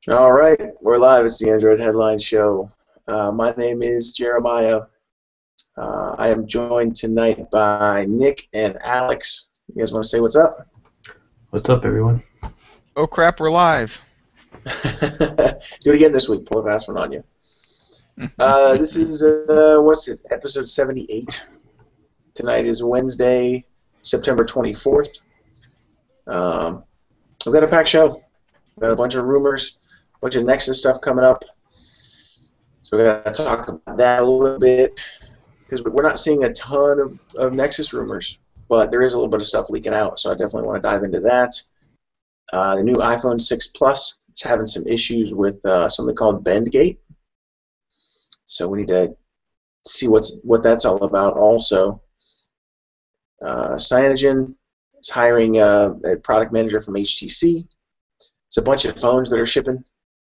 All right, we're live. It's the Android Headline Show. My name is Jeremiah. I am joined tonight by Nick and Alex. You guys want to say what's up? What's up, everyone? Oh crap, we're live. Do it again this week. Pull a fast one on you. This is, what's it, episode 78. Tonight is Wednesday, September 24th. We've got a packed show. We've got a bunch of rumors, a bunch of Nexus stuff coming up. So we're going to talk about that a little bit because we're not seeing a ton of Nexus rumors, but there is a little bit of stuff leaking out, so I definitely want to dive into that. The new iPhone 6 Plus is having some issues with something called bendgate, so we need to see what that's all about also. Cyanogen is hiring a product manager from HTC. It's a bunch of phones that are shipping,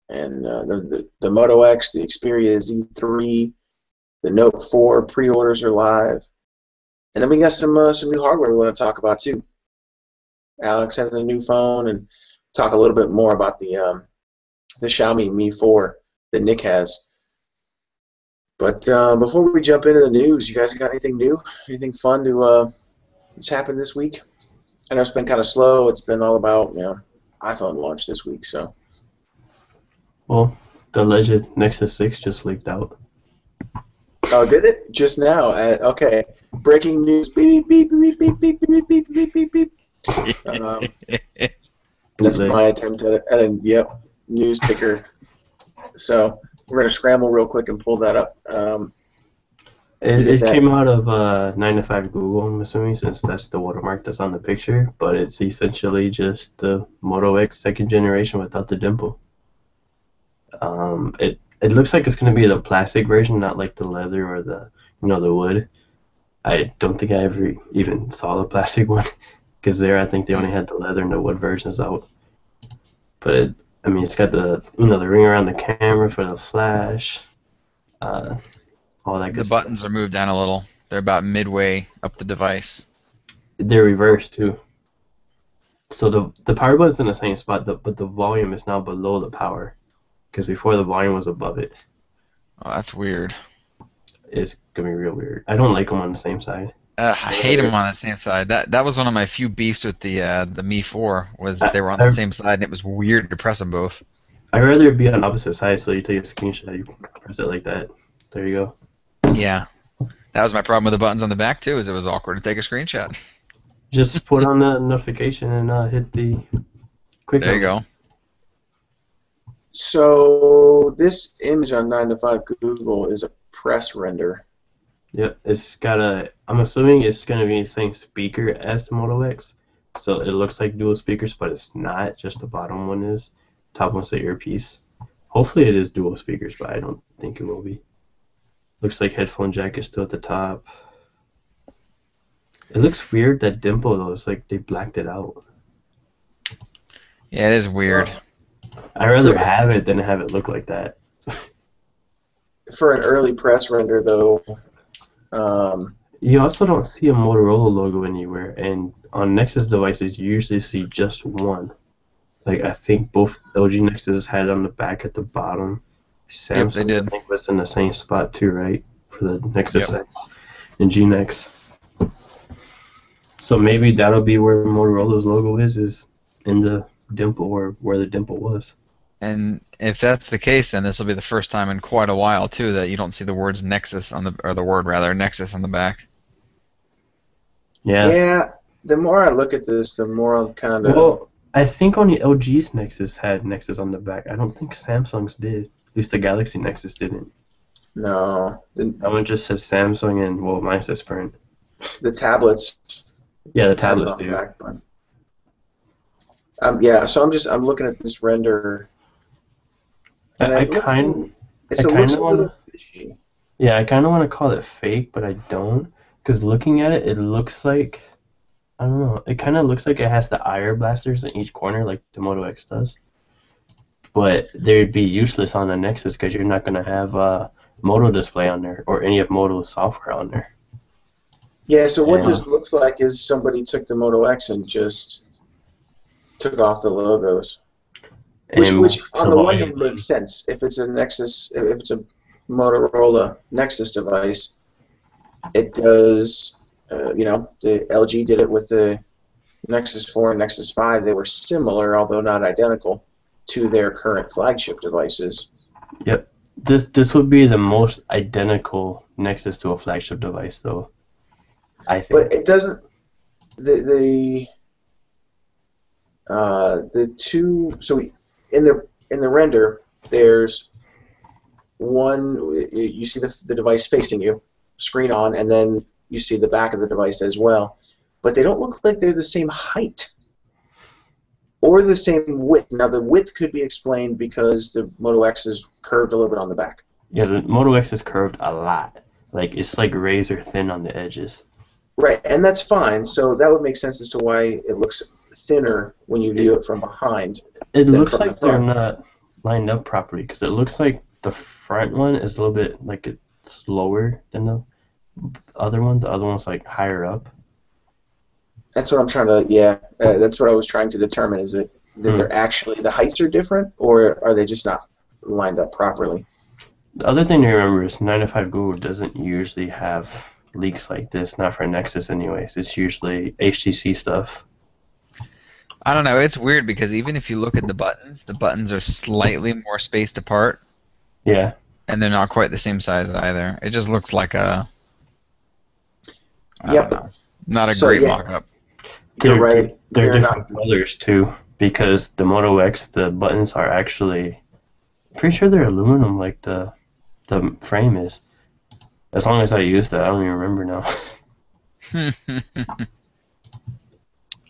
and the Moto X, the Xperia Z3, the Note 4 pre-orders are live, and then we got some new hardware we want to talk about too. Alex has a new phone, and talk a little bit more about the Xiaomi Mi 4 that Nick has. But before we jump into the news, you guys got anything new? Anything fun that's happened this week? I know it's been kind of slow. It's been all about iPhone launch this week. So. Well, the alleged Nexus 6 just leaked out. Oh, did it? Just now. Okay. Breaking news. Beep, beep, beep, beep, beep, beep, beep, beep, beep, beep. That's my attempt at a news ticker. So we're going to scramble real quick and pull that up. It came out of 9to5 Google, I'm assuming, since that's the watermark that's on the picture, but it's essentially just the Moto X second generation without the dimple. It looks like it's going to be the plastic version, not like the leather or the wood. I don't think I ever even saw the plastic one, because I think they only had the leather and the wood versions out. But it's got the the ring around the camera for the flash, all that good The stuff. buttons are moved down a little. They're about midway up the device. They're reversed too. So the power button's in the same spot, but the volume is now below the power, because before the volume was above it. Oh, that's weird. It's gonna be real weird. I don't like them on the same side. I hate them on the same side. That was one of my few beefs with the Mi 4 was that they were on I the same side, and it was weird to press them both. I'd rather it be on opposite sides, so you take a screenshot, you press it like that. There you go. Yeah, that was my problem with the buttons on the back too. Is it was awkward to take a screenshot. Just put on the notification and hit the quick. There you go. So this image on 9to5 Google is a press render. Yep, it's got I'm assuming it's gonna be the same speaker as the Moto X, so it looks like dual speakers, but it's not. Just the bottom one is. Top one's the earpiece. Hopefully it is dual speakers, but I don't think it will be. Looks like headphone jack is still at the top. It looks weird, that dimple though. It's like they blacked it out. Yeah, it is weird. I'd rather have it than have it look like that. For an early press render, though, you also don't see a Motorola logo anywhere, and on Nexus devices you usually see just one. Like, I think both LG Nexus had it on the back at the bottom. Samsung, Yep, they did. I think, was in the same spot too, right? For the Nexus X and G Nex. So maybe that'll be where Motorola's logo is in the dimple, or where the dimple was. And if that's the case, then this will be the first time in quite a while too that you don't see the words Nexus on the word rather Nexus on the back. Yeah. Yeah. The more I look at this, the more I'm kind of. Well, I think only LG's Nexus had Nexus on the back. I don't think Samsung's did. At least the Galaxy Nexus didn't. No. That one just says Samsung, and well, mine says Sprint. The tablets. Yeah, the tablets do. Back, yeah. So I'm looking at this render. And It looks a little fishy. Yeah, I kind of want to call it fake, but I don't, because looking at it, it looks like, I don't know, it kind of looks like it has the IR blasters in each corner like the Moto X does. But they'd be useless on the Nexus because you're not going to have a Moto display on there or any of Moto's software on there. Yeah, so what this looks like is somebody took the Moto X and just took off the logos. Which And on the the one volume. hand makes sense. If it's a Nexus, if it's a Motorola Nexus device, it does. The LG did it with the Nexus 4 and Nexus 5. They were similar, although not identical, to their current flagship devices. Yep. This would be the most identical Nexus to a flagship device, though. I think. But it doesn't. The two. So in the render, there's one. You see the device facing you, screen on, and then you see the back of the device as well. But they don't look like they're the same height or the same width. Now, the width could be explained because the Moto X is curved a little bit on the back. Yeah, the Moto X is curved a lot. Like, it's like razor thin on the edges. Right, and that's fine. So that would make sense as to why it looks thinner when you view it from behind. It than looks from like the front. they're not lined up properly, because it looks like the front one is a little bit, like, it's lower than the other one. The other one's, like, higher up. That's what I'm trying to, yeah, that's what I was trying to determine. Is it that they're actually, the heights are different, or are they just not lined up properly? The other thing to remember is 9to5 Google doesn't usually have leaks like this, not for Nexus anyways. It's usually HTC stuff. I don't know. It's weird because even if you look at the buttons are slightly more spaced apart. Yeah. And they're not quite the same size either. It just looks like a... I Yep. don't know. Not a great mock-up. You're right. They're different colors too, because the Moto X, the buttons are actually... pretty sure they're aluminum like the frame is. As long as I used that, I don't even remember now.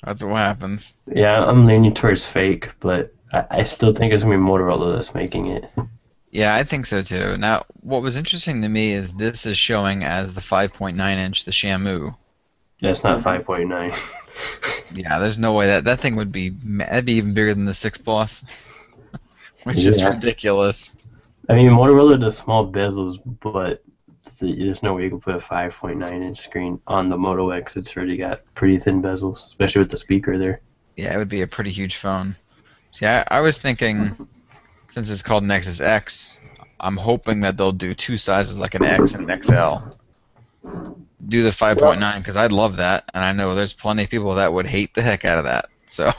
That's what happens. Yeah, I'm leaning towards fake, but I still think it's going to be Motorola that's making it. Yeah, I think so too. Now, what was interesting to me is this is showing as the 5.9-inch, the Shamu. Yeah, it's not 5.9. Yeah, there's no way that thing would be... That'd be even bigger than the 6 Plus. Which is ridiculous. I mean, Motorola does small bezels, but there's no way you can put a 5.9-inch screen on the Moto X. It's already got pretty thin bezels, especially with the speaker there. Yeah, it would be a pretty huge phone. See, I was thinking, since it's called Nexus X, I'm hoping that they'll do two sizes, like an X and an XL. Do the 5.9, because I'd love that, and I know there's plenty of people that would hate the heck out of that. So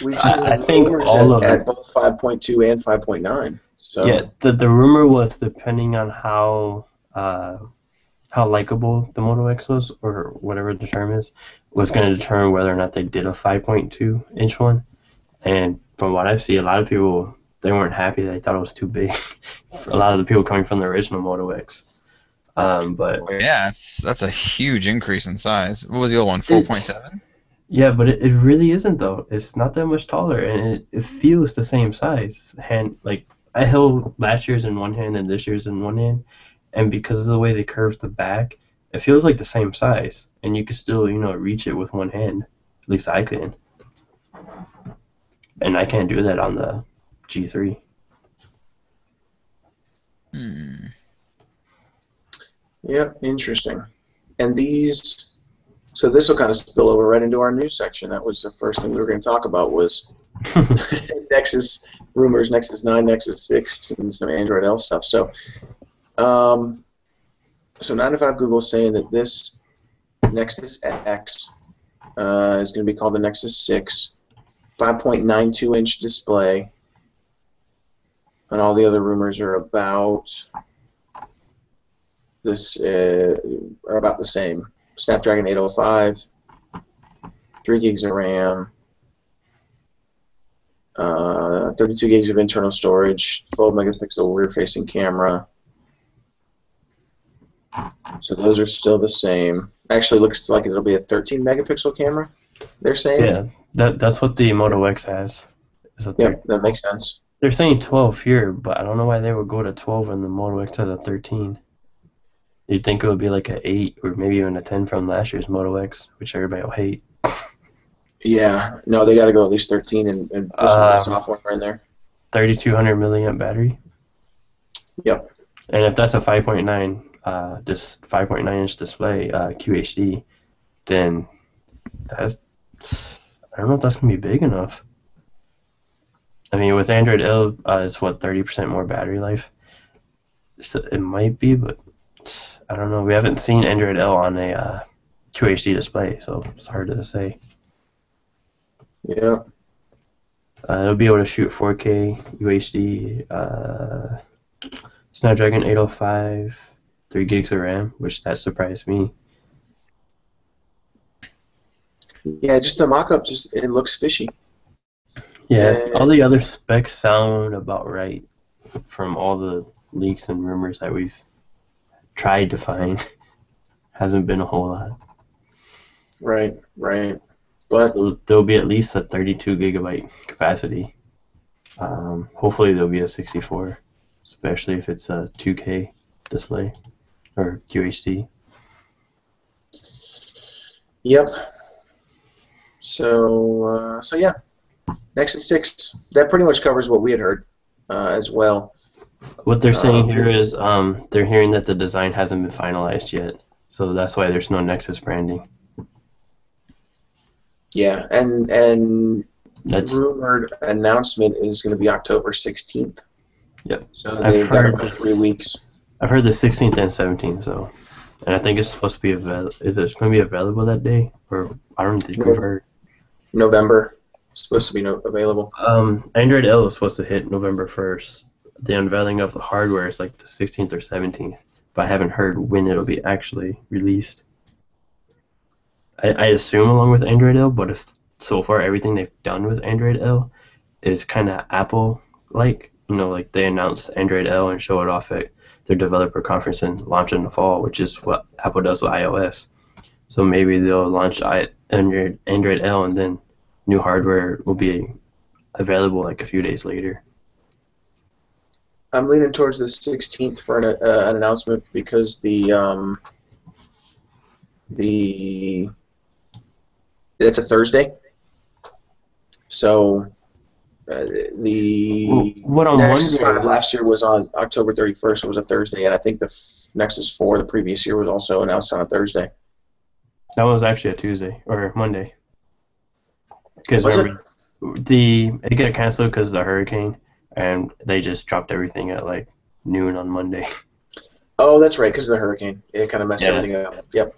we've seen I think all at both 5.2 and 5.9. So yeah, the rumor was depending on how likable the Moto X was, or whatever the term is, was going to determine whether or not they did a 5.2-inch one. And from what I see, a lot of people, they weren't happy. They thought it was too big. A lot of the people coming from the original Moto X. But yeah, that's a huge increase in size. What was the old one? 4.7? Yeah, but it really isn't though. It's not that much taller, and it feels the same size. Like I held last year's in one hand and this year's in one hand, and because of the way they curved the back, it feels like the same size, and you can still reach it with one hand. At least I can, and I can't do that on the G3. Yeah, interesting. And these, so this will kind of spill over right into our news section. That was the first thing we were going to talk about was Nexus rumors, Nexus 9, Nexus 6, and some Android L stuff. So, so 9to5 Google saying that this Nexus X is going to be called the Nexus 6, 5.92-inch display, and all the other rumors are about this are about the same. Snapdragon 805, 3 gigs of RAM, 32 gigs of internal storage, 12 megapixel rear-facing camera. So those are still the same. Actually, looks like it'll be a 13 megapixel camera. They're saying. Yeah, that's what the Moto X has. Yeah, that makes sense. They're saying 12 here, but I don't know why they would go to 12 and the Moto X has a 13. You'd think it would be like an 8 or maybe even a 10 from last year's Moto X, which everybody will hate. Yeah, no, they got to go at least 13 and put some software in there. 3200 milliamp battery. Yep. And if that's a 5.9, this 5.9-inch display, QHD, then that's, I don't know if that's gonna be big enough. I mean, with Android L, it's what 30% more battery life. So it might be, but I don't know. We haven't seen Android L on a QHD display, so it's hard to say. Yeah. It'll be able to shoot 4K UHD, Snapdragon 805, 3 gigs of RAM, which that surprised me. Yeah, just the mock-up, it looks fishy. Yeah, all the other specs sound about right from all the leaks and rumors that we've tried to find. Hasn't been a whole lot. Right, right. But so there'll be at least a 32 gigabyte capacity. Hopefully there'll be a 64, especially if it's a 2K display or QHD. Yep. So yeah, Nexus 6. That pretty much covers what we had heard as well. What they're saying here is they're hearing that the design hasn't been finalized yet, so that's why there's no Nexus branding. Yeah, and that's rumored announcement is going to be October 16th. Yep. So they've got about 3 weeks. I've heard the 16th and 17th, so, and I think it's supposed to be is it going to be available that day, or I don't think we've heard. November. It's supposed to be available. Android L is supposed to hit November 1st. The unveiling of the hardware is like the 16th or 17th, but I haven't heard when it'll be actually released. I assume along with Android L, but if so far everything they've done with Android L is kind of Apple-like, like they announce Android L and show it off at their developer conference and launch in the fall, which is what Apple does with iOS. So maybe they'll launch Android L and then new hardware will be available like a few days later. I'm leaning towards the 16th for an announcement because it's a Thursday. So what I'm Nexus wondering 5 last year was on October 31st. It was a Thursday, and I think the Nexus 4 the previous year was also announced on a Thursday. That was actually a Tuesday or Monday. Because it got canceled because of the hurricane, and they just dropped everything at like noon on Monday. Oh, that's right, because of the hurricane. It kind of messed everything up. Yep.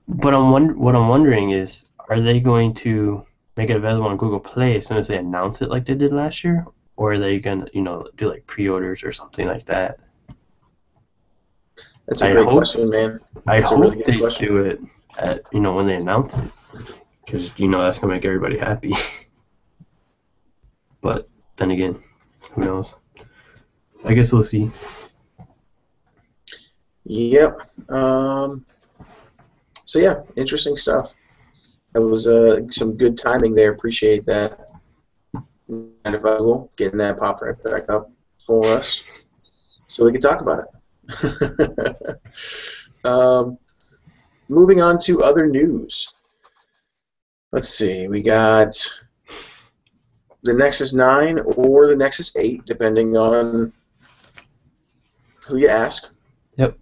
But what I'm wondering is, are they going to make it available on Google Play as soon as they announce it like they did last year? Or are they going to, do like pre-orders or something like that? That's a great question, man. I hope they do it at, when they announce it. Because, that's going to make everybody happy. But then again, who knows? I guess we'll see. Yep. So yeah, interesting stuff. That was some good timing there. Appreciate that. And if I will, getting that popped right back up for us, so we can talk about it. Moving on to other news. Let's see. We got the Nexus 9 or the Nexus 8, depending on who you ask. Yep.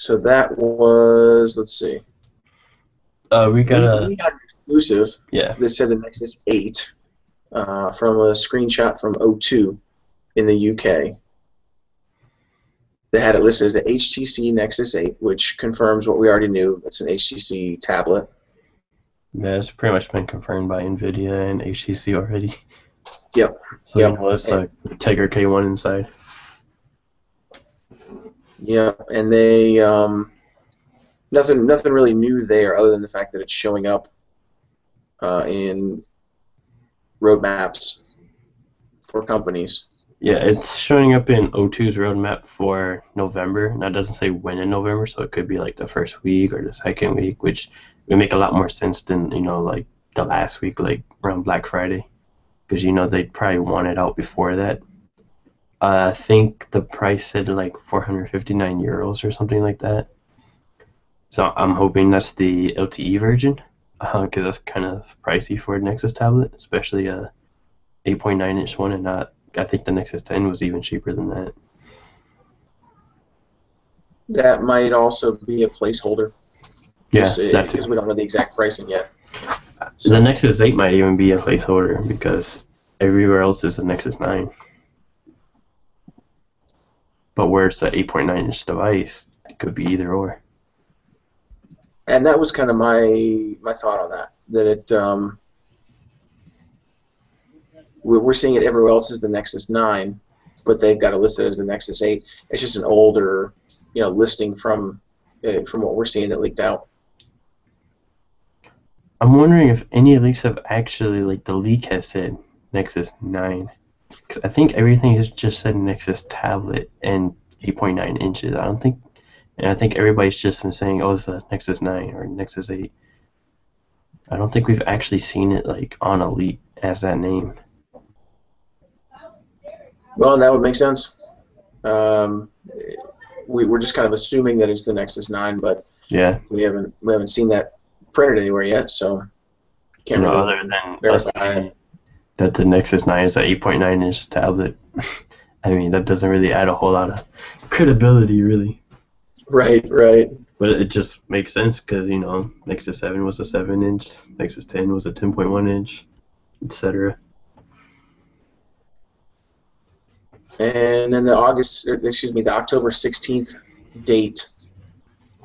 So that was, let's see. We got an exclusive. Yeah. That said the Nexus 8 from a screenshot from O2 in the UK. They had it listed as the HTC Nexus 8, which confirms what we already knew. It's an HTC tablet. Yeah, it's pretty much been confirmed by NVIDIA and HTC already. Yep. So it's like Tiger K1 inside. Yeah, and they nothing really new there other than the fact that it's showing up in roadmaps for companies. Yeah, it's showing up in O2's roadmap for November. Now it doesn't say when in November, so it could be like the first week or the second week, which would make a lot more sense than like the last week, like around Black Friday, because they'd probably want it out before that. I think the price said like 459 euros or something like that. So I'm hoping that's the LTE version, because that's kind of pricey for a Nexus tablet, especially a 8.9-inch one, and not. I think the Nexus 10 was even cheaper than that. That might also be a placeholder. Yeah, because we don't know the exact pricing yet. So, The Nexus 8 might even be a placeholder because everywhere else is a Nexus 9. But where it's an 8.9-inch device, it could be either or. and that was kind of my thought on that. That we're seeing it everywhere else as the Nexus 9, but they've got it listed as the Nexus 8. It's just an older, listing from what we're seeing that leaked out. I'm wondering if any leaks have actually, like, the leak has said Nexus 9. 'Cause I think everything has just said Nexus tablet and 8.9 inches. I think everybody's just been saying, oh, it's a Nexus 9 or Nexus 8. I don't think we've actually seen it, like, on a leak as that name. Well, that would make sense. We're just kind of assuming that it's the Nexus 9, but Yeah. we haven't seen that printed anywhere yet, so can't really Other than us verify saying it. that the Nexus 9 is an 8.9-inch tablet. I mean, that doesn't really add a whole lot of credibility, really. Right. But it just makes sense because, Nexus 7 was a 7-inch, Nexus 10 was a 10.1-inch, etc. And then the October 16th date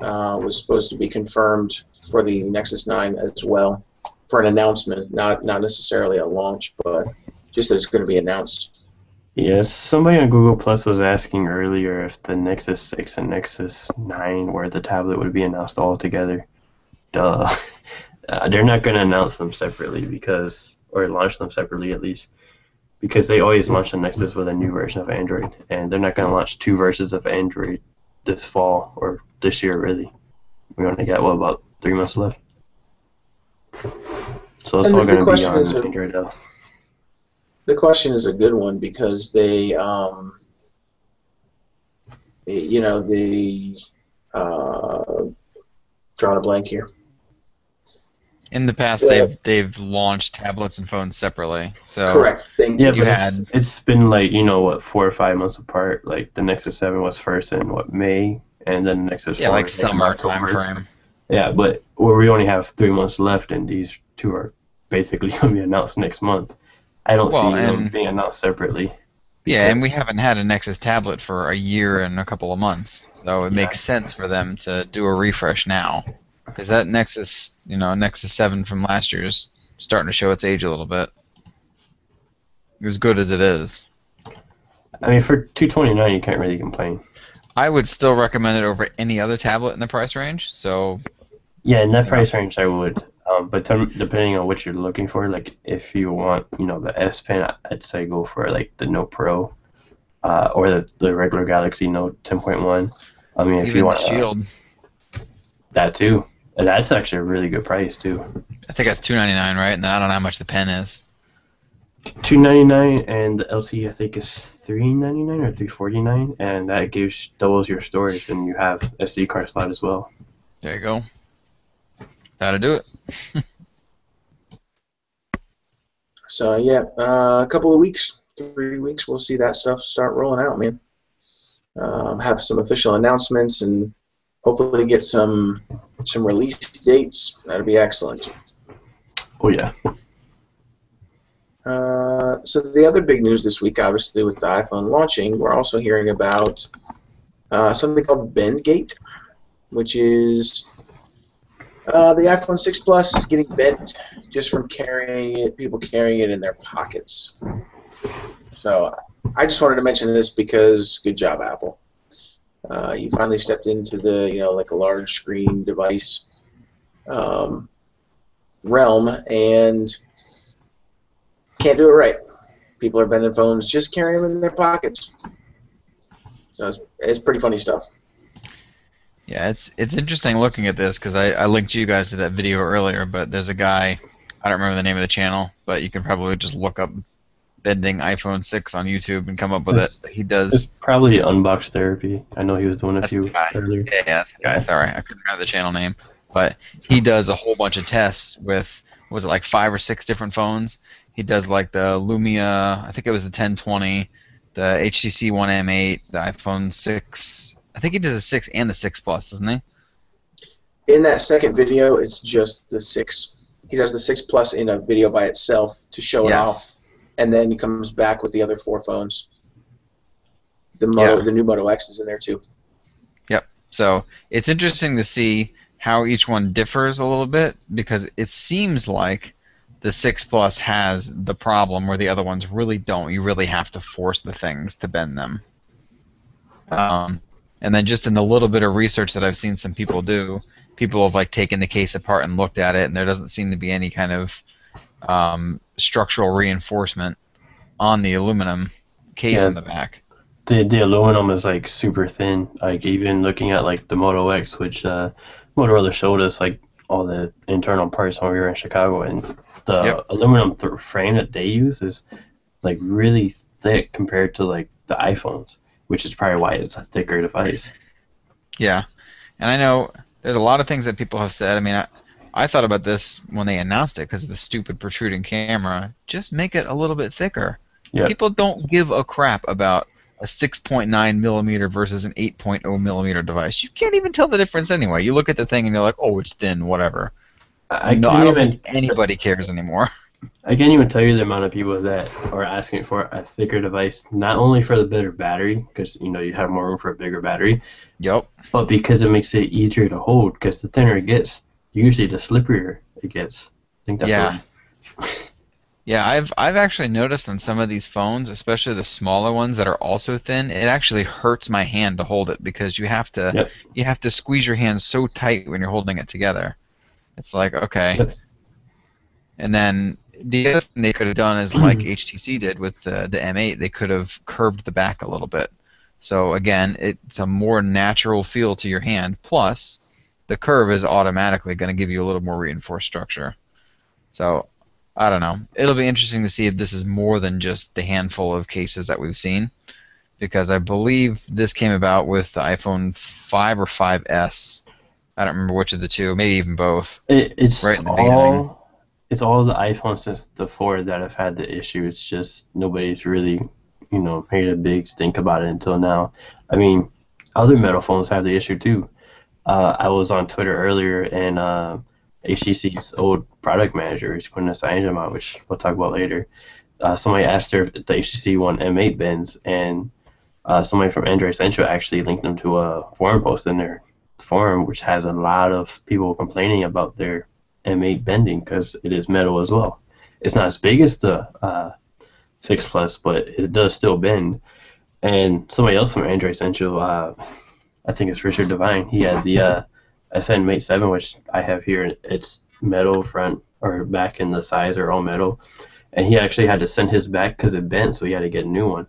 was supposed to be confirmed for the Nexus 9 as well, for an announcement, not necessarily a launch, but just that it's going to be announced. Yes, somebody on Google Plus was asking earlier if the Nexus 6 and Nexus 9, where the tablet would be announced all together. Duh. They're not going to announce them separately or launch them separately at least, because they always launch the Nexus with a new version of Android, and they're not going to launch two versions of Android this fall or this year, really. We only got, about 3 months left. So it's all going to be on Android L. The question is a good one because they, drawing a blank here. In the past, they've launched tablets and phones separately. So correct. It's been like 4 or 5 months apart. Like the Nexus 7 was first in May, and then the Nexus 4 like summer time frame. Yeah, but where we only have 3 months left, and these two are basically going to be announced next month. I don't see them being announced separately. Yeah, and we haven't had a Nexus tablet for a year and a couple of months, so it makes sense for them to do a refresh now. Because that Nexus, Nexus 7 from last year is starting to show its age a little bit. As good as it is. I mean, for $229, you can't really complain. I would still recommend it over any other tablet in the price range. So. Yeah, in that price range, I would. But depending on what you're looking for, like if you want, the S Pen, I'd say go for like the Note Pro, or the regular Galaxy Note 10.1. I mean, if you want the Shield. That too. And that's actually a really good price too. I think that's $299, right? And then I don't know how much the pen is. $299, and the LTE I think is $399 or $349, and that doubles your storage, and you have SD card slot as well. There you go. That'll do it. So yeah, a couple of weeks, 3 weeks, we'll see that stuff start rolling out, man. Have some official announcements and hopefully get some release dates. That'll be excellent. Oh yeah. So the other big news this week, obviously, with the iPhone launching, we're also hearing about something called bendgate, which is the iPhone 6 Plus is getting bent just from people carrying it in their pockets. So I just wanted to mention this because good job, Apple. You finally stepped into the, like a large screen device realm and can't do it right. People are bending phones, just carrying them in their pockets. So it's pretty funny stuff. Yeah, it's interesting looking at this because I linked you guys to that video earlier, but there's a guy, I don't remember the name of the channel, but you can probably just look up bending iPhone 6 on YouTube and come up with it. He does. It's probably Unbox Therapy. I know he was doing a few earlier. Yeah, that's the guy. Sorry, I couldn't remember the channel name. But he does a whole bunch of tests with, was it like 5 or 6 different phones? He does like the Lumia, I think it was the 1020, the HTC One M8, the iPhone 6. I think he does the 6 and the 6 Plus, doesn't he? In that second video, it's just the 6. he does the 6 Plus in a video by itself to show it off, and then he comes back with the other 4 phones. The new Moto X is in there too. Yep. So it's interesting to see how each one differs a little bit, because it seems like the 6 Plus has the problem where the other ones really don't. You really have to force the things to bend them. And then just in the little bit of research that I've seen some people do, people have like taken the case apart and looked at it, and there doesn't seem to be any kind of structural reinforcement on the aluminum case in the back. The aluminum is like super thin. Like even looking at like the Moto X, which Motorola showed us like all the internal parts when we were in Chicago, and the aluminum frame that they use is like really thick compared to like the iPhones, which is probably why it's a thicker device. Yeah, and I know there's a lot of things that people have said. I mean, I thought about this when they announced it because of the stupid protruding camera. Just make it a little bit thicker. Yep. People don't give a crap about a 6.9 millimeter versus an 8.0 millimeter device. You can't even tell the difference anyway. You look at the thing and you're like, oh, it's thin, whatever. I don't think anybody cares anymore. I can't even tell you the amount of people that are asking for a thicker device, not only for the better battery, because you have more room for a bigger battery. Yep. But because it makes it easier to hold, because the thinner it gets, usually the slipperier it gets. I think that's Yeah, I've actually noticed on some of these phones, especially the smaller ones that are also thin, it actually hurts my hand to hold it because you have to squeeze your hand so tight when you're holding it together. It's like, okay. Yep. And then the other thing they could have done is like HTC did with the M8, they could have curved the back a little bit. So again, it's a more natural feel to your hand, plus the curve is automatically going to give you a little more reinforced structure. So I don't know. It'll be interesting to see if this is more than just the handful of cases that we've seen, because I believe this came about with the iPhone 5 or 5S. I don't remember which of the two, maybe even both. It's right in the beginning. It's all the iPhones since the 4 that have had the issue. It's just nobody's really, made a big stink about it until now. I mean, other metal phones have the issue too. I was on Twitter earlier, and HTC's old product manager is putting a signage out, which we'll talk about later. Somebody asked her if the HTC One M8 bends, and somebody from Android Central actually linked them to a forum post in their forum, which has a lot of people complaining about their M8 bending because it is metal as well. It's not as big as the 6 Plus, but it does still bend. And somebody else from Android Central, I think it's Richard Devine, he had the Ascend Mate 7, which I have here. It's metal front or back, and the sides are all metal. And he actually had to send his back because it bent, so he had to get a new one.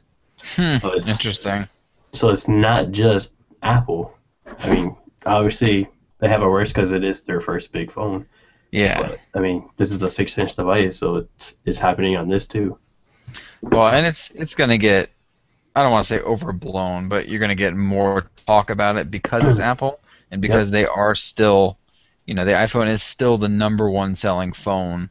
So interesting. So it's not just Apple. I mean, obviously they have it worse because it is their first big phone. Yeah. But, I mean, this is a 6-inch device, so it's happening on this too. Well, and it's going to get, I don't want to say overblown, but you're going to get more talk about it because it's Apple. And because they are still, the iPhone is still the #1 selling phone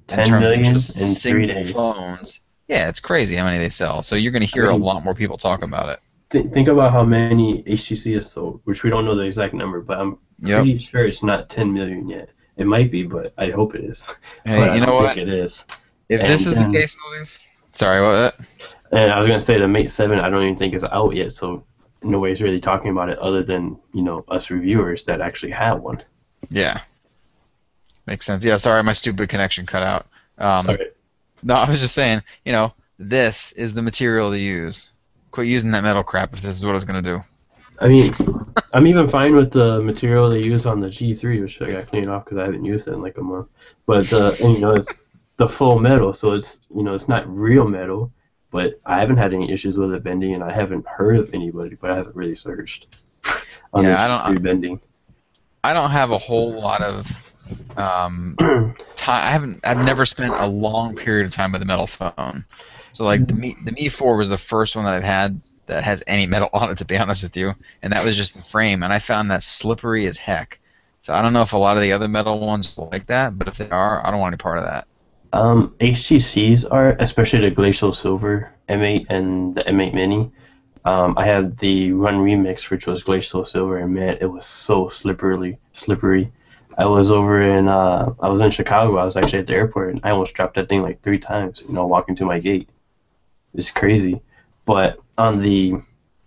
10 million in 3 days. Phones. Yeah, it's crazy how many they sell. So you're going to hear a lot more people talk about it. Think about how many HTC has sold, which we don't know the exact number, but I'm pretty sure it's not 10 million yet. It might be, but I hope it is. Hey, but you know what? Think it is. If this is the case, Louise. Sorry, what? And I was going to say the Mate 7, I don't even think is out yet, so nobody's really talking about it other than, us reviewers that actually have one. Yeah. Makes sense. Yeah, sorry, my stupid connection cut out. Sorry. No, I was just saying, this is the material to use. Quit using that metal crap if this is what it's going to do. I mean, I'm even fine with the material they use on the G3, which I got cleaned off because I haven't used it in like a month. But, it's the full metal, so it's, it's not real metal. But I haven't had any issues with it bending, and I haven't heard of anybody, but I haven't really searched on the G3 bending. I don't have a whole lot of time. I've never spent a long period of time with a metal phone. So like the Mi 4 was the first one that I've had that has any metal on it, to be honest with you, and that was just the frame, and I found that slippery as heck. So I don't know if a lot of the other metal ones are like that, but if they are, I don't want any part of that. HTC's are, especially the Glacial Silver M8 and the M8 Mini. I had the Run Remix, which was Glacial Silver, and man, it was so slippery. I was over in I was in Chicago. I was actually at the airport, and I almost dropped that thing like 3 times. Walking to my gate. It's crazy. But on the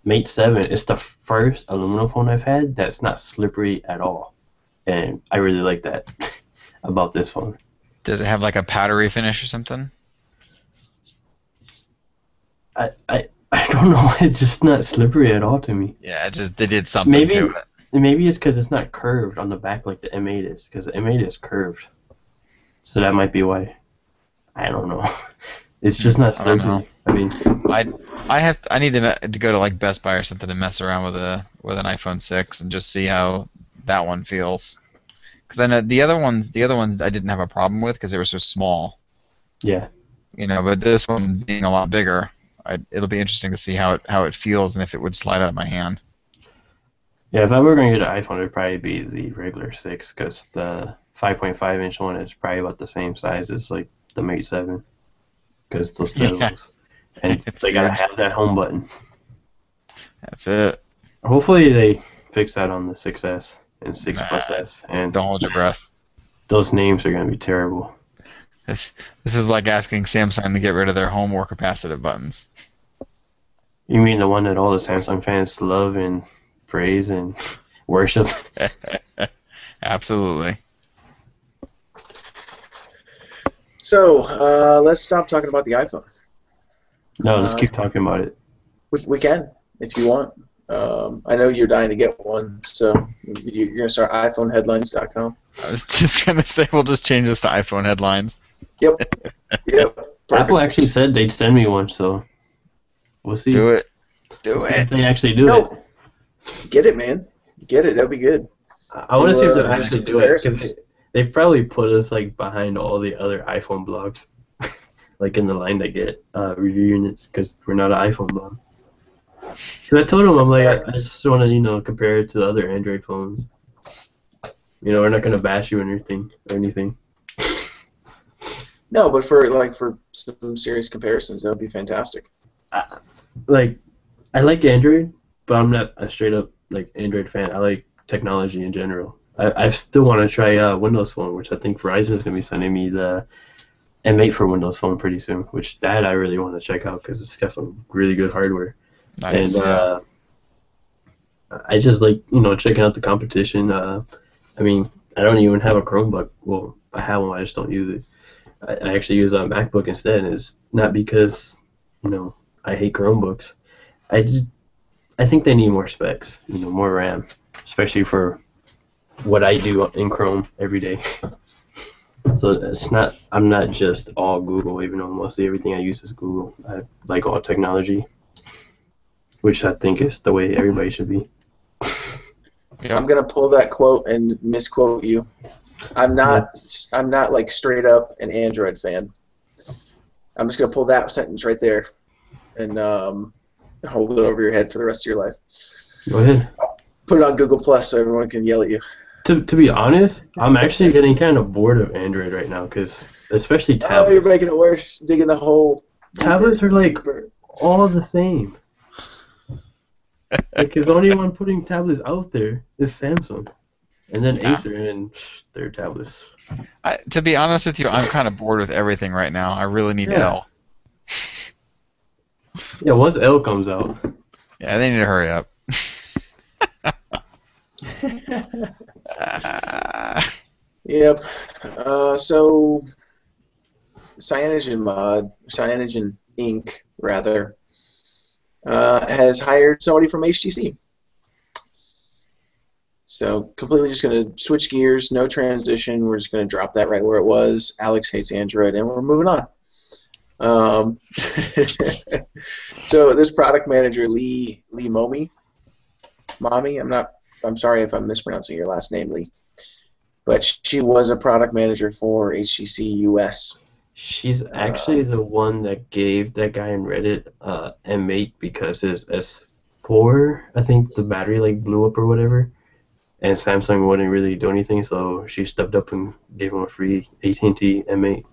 Mate 7, it's the first aluminum phone I've had that's not slippery at all, and I really like that about this phone. Does it have like a powdery finish or something? I don't know. It's just not slippery at all to me. Yeah, they did something to it. Maybe it's because it's not curved on the back like the M8 is, because the M8 is curved. So that might be why. I don't know. It's just not slippery. I mean, I need to go to like Best Buy or something to mess around with an iPhone 6 and just see how that one feels. Because I know the other ones I didn't have a problem with because they were so small. Yeah. But this one being a lot bigger, it'll be interesting to see how it feels and if it would slide out of my hand. Yeah, if I were going to get an iPhone, it'd probably be the regular 6, because the 5.5-inch one is probably about the same size as like the Mate 7, because those bezels. And they gotta have that home button. That's it. Hopefully they fix that on the 6S and 6 Plus S. And don't hold your breath. Those names are gonna be terrible. This is like asking Samsung to get rid of their home or capacitive buttons. You mean the one that all the Samsung fans love and praise and worship? Absolutely. So let's stop talking about the iPhone. No, let's keep talking about it. We can, if you want. I know you're dying to get one, so you're going to start iPhoneheadlines.com. I was just going to say we'll just change this to iPhone headlines. Yep. Perfect. Apple actually said they'd send me one, so we'll see. Do it. If they actually do it. Get it, man. Get it. That'd be good. I want to see if they'll actually do it, because they probably put us like behind all the other iPhone blogs, like in the line that get review units, because we're not an iPhone blog. Because I told them, I'm like, I just want to, compare it to the other Android phones. We're not gonna bash you or anything. No, but for some serious comparisons, that would be fantastic. I like Android, but I'm not a straight up Android fan. I like technology in general. I still want to try Windows Phone, which I think Verizon is gonna be sending me the M8 for Windows Phone pretty soon. Which that I really want to check out because it's got some really good hardware. Nice. And I just like checking out the competition. I mean, I don't even have a Chromebook. Well, I have one. I just don't use it. I actually use a MacBook instead, and it's not because I hate Chromebooks. I think they need more specs, more RAM, especially for what I do in Chrome every day. So I'm not just all Google, even though mostly everything I use is Google. I like all technology, which I think is the way everybody should be. Yeah. I'm gonna pull that quote and misquote you. I'm not like straight up an Android fan. I'm just gonna pull that sentence right there and hold it over your head for the rest of your life. Go ahead. Put it on Google Plus so everyone can yell at you. To be honest, I'm actually getting kind of bored of Android right now, because especially tablets. Oh, you're making it worse. Digging the hole. Tablets are all the same. Because the only one putting tablets out there is Samsung, and then Acer and their tablets. To be honest with you, I'm kind of bored with everything right now. I really need L. Yeah, once L comes out. Yeah, they need to hurry up. Yep. So Cyanogen Inc. rather, has hired somebody from HTC. So completely just going to switch gears, no transition. We're just going to drop that right where it was. Alex hates Android, and we're moving on. So this product manager, Lee Mommy, I'm sorry if I'm mispronouncing your last name, Lee, but she was a product manager for HTC US. She's actually the one that gave that guy in Reddit M8 because his S4, I think the battery blew up or whatever, and Samsung wouldn't really do anything, so she stepped up and gave him a free AT&T M8.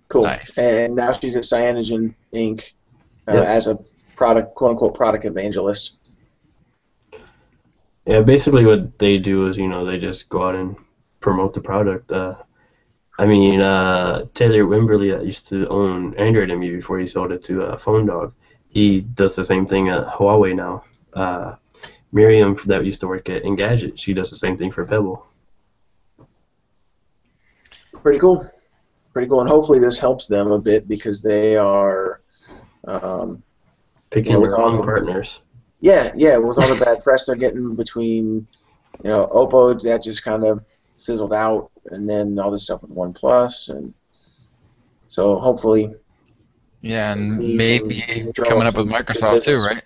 Cool. Nice. And now she's at Cyanogen Inc. As a product, quote unquote, product evangelist. Yeah, basically what they do is, they just go out and promote the product. Taylor Wimberly that used to own Android ME before he sold it to Phone Dog, he does the same thing at Huawei now. Miriam that used to work at Engadget, she does the same thing for Pebble. Pretty cool. Pretty cool. And hopefully this helps them a bit because they are Picking with the all wrong the, partners. yeah, with all the bad press they're getting between, Oppo, that just kind of fizzled out, and then all this stuff with OnePlus, and so hopefully Yeah, and we can maybe drum coming up up with some good Microsoft too, business. right?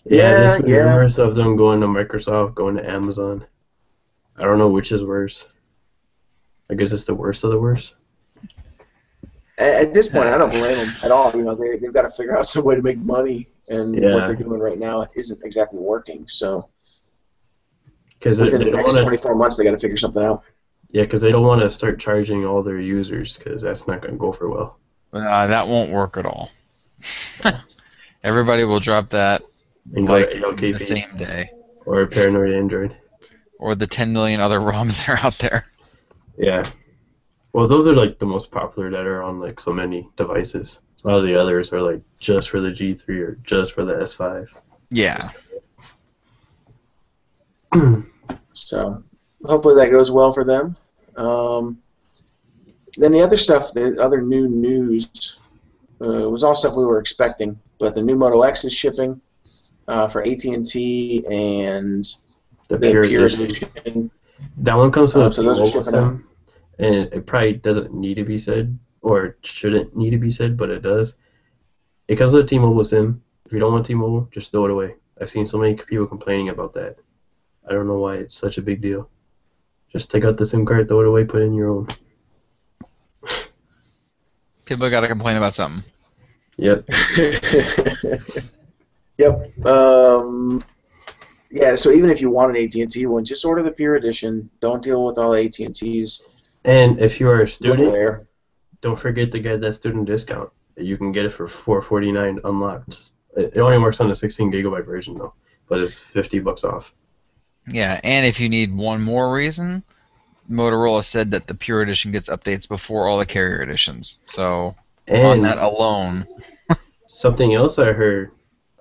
Yeah, there's Yeah, been yeah. rumors of them going to Microsoft, going to Amazon. I don't know which is worse. I guess it's the worst of the worst. At this point, I don't blame them at all. They've got to figure out some way to make money, and what Yeah, they're doing right now isn't exactly working. So because within they the don't next want to. 24 months, they got to figure something out. Yeah, because they don't want to start charging all their users, because that's not going to go for well. That won't work at all. Everybody will drop that And go like to the ALKP same day, or Paranoid Android. or the 10 million other ROMs that are out there. Yeah. Well, those are like the most popular that are on like so many devices. A lot of the others are like just for the G3 or just for the S5. Yeah. So hopefully that goes well for them. Then the other stuff, the other new news, was all stuff we were expecting. But the new Moto X is shipping for AT&T and The the Pure Pure Edition. Edition. That one comes with a So those are T-Mobile shipping out. SIM, and it probably doesn't need to be said, or shouldn't need to be said, but it does. It comes with a T-Mobile SIM. If you don't want T-Mobile, just throw it away. I've seen so many people complaining about that. I don't know why it's such a big deal. Just take out the SIM card, throw it away, put in your own. People got to complain about something. Yep. Yep. Yeah. So even if you want an AT&T one, just order the Pure Edition. Don't deal with all AT&T's And if you are a student, middleware. don't forget to get that student discount. You can get it for $4.49 unlocked. It only works on the 16 gigabyte version though, but it's $50 off. Yeah, and if you need one more reason, Motorola said that the Pure Edition gets updates before all the carrier editions. So on that And alone, something else I heard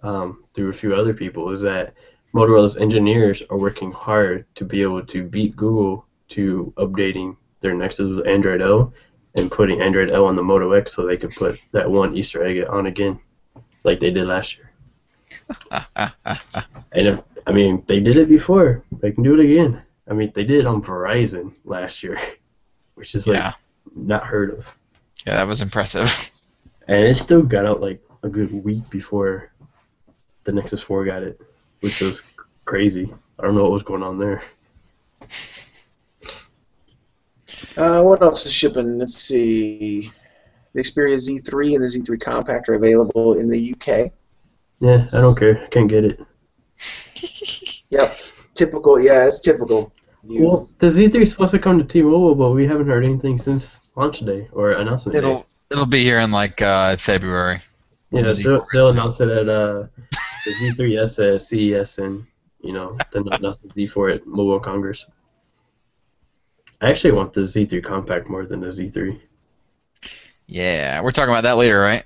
through a few other people is that Motorola's engineers are working hard to be able to beat Google to updating their Nexus with Android L and putting Android L on the Moto X so they could put that one Easter egg on again, like they did last year. And they did it before. They can do it again. They did it on Verizon last year, which is yeah, not heard of. yeah, that was impressive. And it still got out like a good week before the Nexus 4 got it, which was crazy. I don't know what was going on there. What else is shipping? Let's see. The Xperia Z3 and the Z3 Compact are available in the UK. Yeah, I don't care. I can't get it. Yep. Typical. Yeah, it's typical. Well, the Z3 is supposed to come to T-Mobile, but we haven't heard anything since launch day or announcement day. It'll be here in like February. Yeah, they'll announce it at the Z3S at CES, and then they'll announce the Z4 at Mobile Congress. I actually want the Z3 Compact more than the Z3. Yeah, we're talking about that later, right?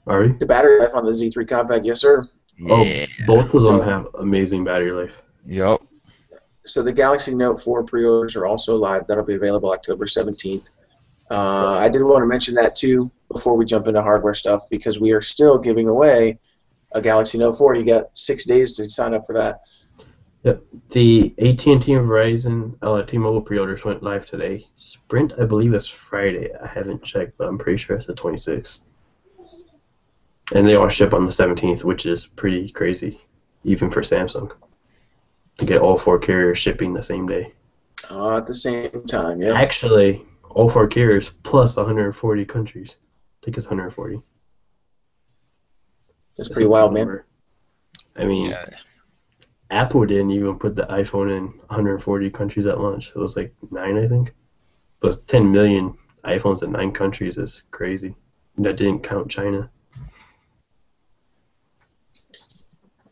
Are we? The battery life on the Z3 Compact, yes, sir. Yeah. Oh, both of them have amazing battery life. Yup. So the Galaxy Note 4 pre-orders are also live. That'll be available October 17th. I did want to mention that too before we jump into hardware stuff because we are still giving away a Galaxy Note 4. You got 6 days to sign up for that. Yep. The AT&T and Verizon T-Mobile pre-orders went live today. Sprint, I believe, is Friday. I haven't checked, but I'm pretty sure it's the 26th. And they all ship on the 17th, which is pretty crazy, even for Samsung, to get all 4 carriers shipping the same day. At the same time, yeah. Actually, all 4 carriers plus 140 countries. I think it's 140. That's pretty wild, man. Yeah. Apple didn't even put the iPhone in 140 countries at launch. It was like 9, I think. But 10 million iPhones in 9 countries is crazy. That didn't count China.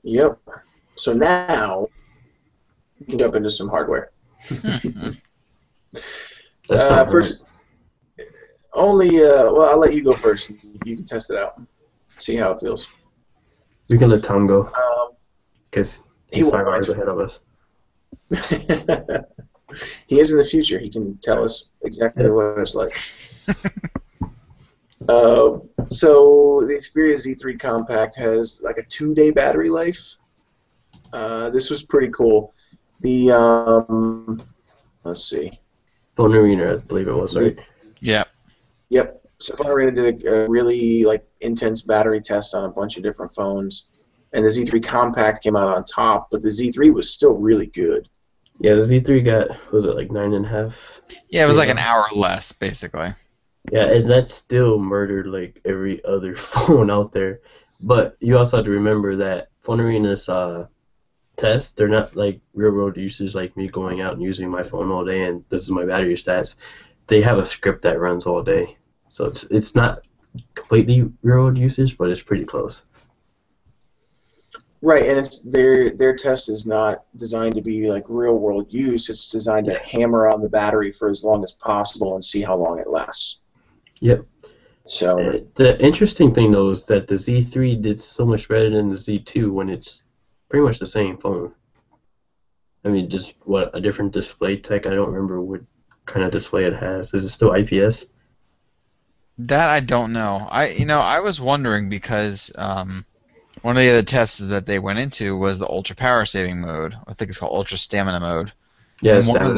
Yep. So now we can jump into some hardware. That's not hard. First, well, I'll let you go first. You can test it out. See how it feels. We can let Tom go because he he's won't 5 mind. hours ahead of us. He is in the future. He can tell us exactly what it's like. So the Xperia Z3 Compact has like a 2-day battery life. This was pretty cool. The let's see. Phone Arena, I believe it was, right? Yep. Yep. So Phone Arena did a really intense battery test on a bunch of different phones, and the Z3 Compact came out on top, but the Z3 was still really good. Yeah, the Z3 got, was it like 9.5? Yeah, it was like an hour less, basically. Yeah, and that still murdered like every other phone out there. But you also have to remember that Phone Arena's tests, they're not like real world users like me going out and using my phone all day and this is my battery stats. They have a script that runs all day. So it's not completely real world usage, but it's pretty close. Right, and it's their test is not designed to be like real world use. It's designed to hammer on the battery for as long as possible and see how long it lasts. Yep. So the interesting thing though is that the Z3 did so much better than the Z2 when it's pretty much the same phone. I mean, just what, a different display tech? I don't remember what kind of display it has. Is it still IPS? That I don't know. I was wondering because one of the other tests that they went into was the ultra power saving mode. I think it's called ultra stamina mode. Yeah, and one of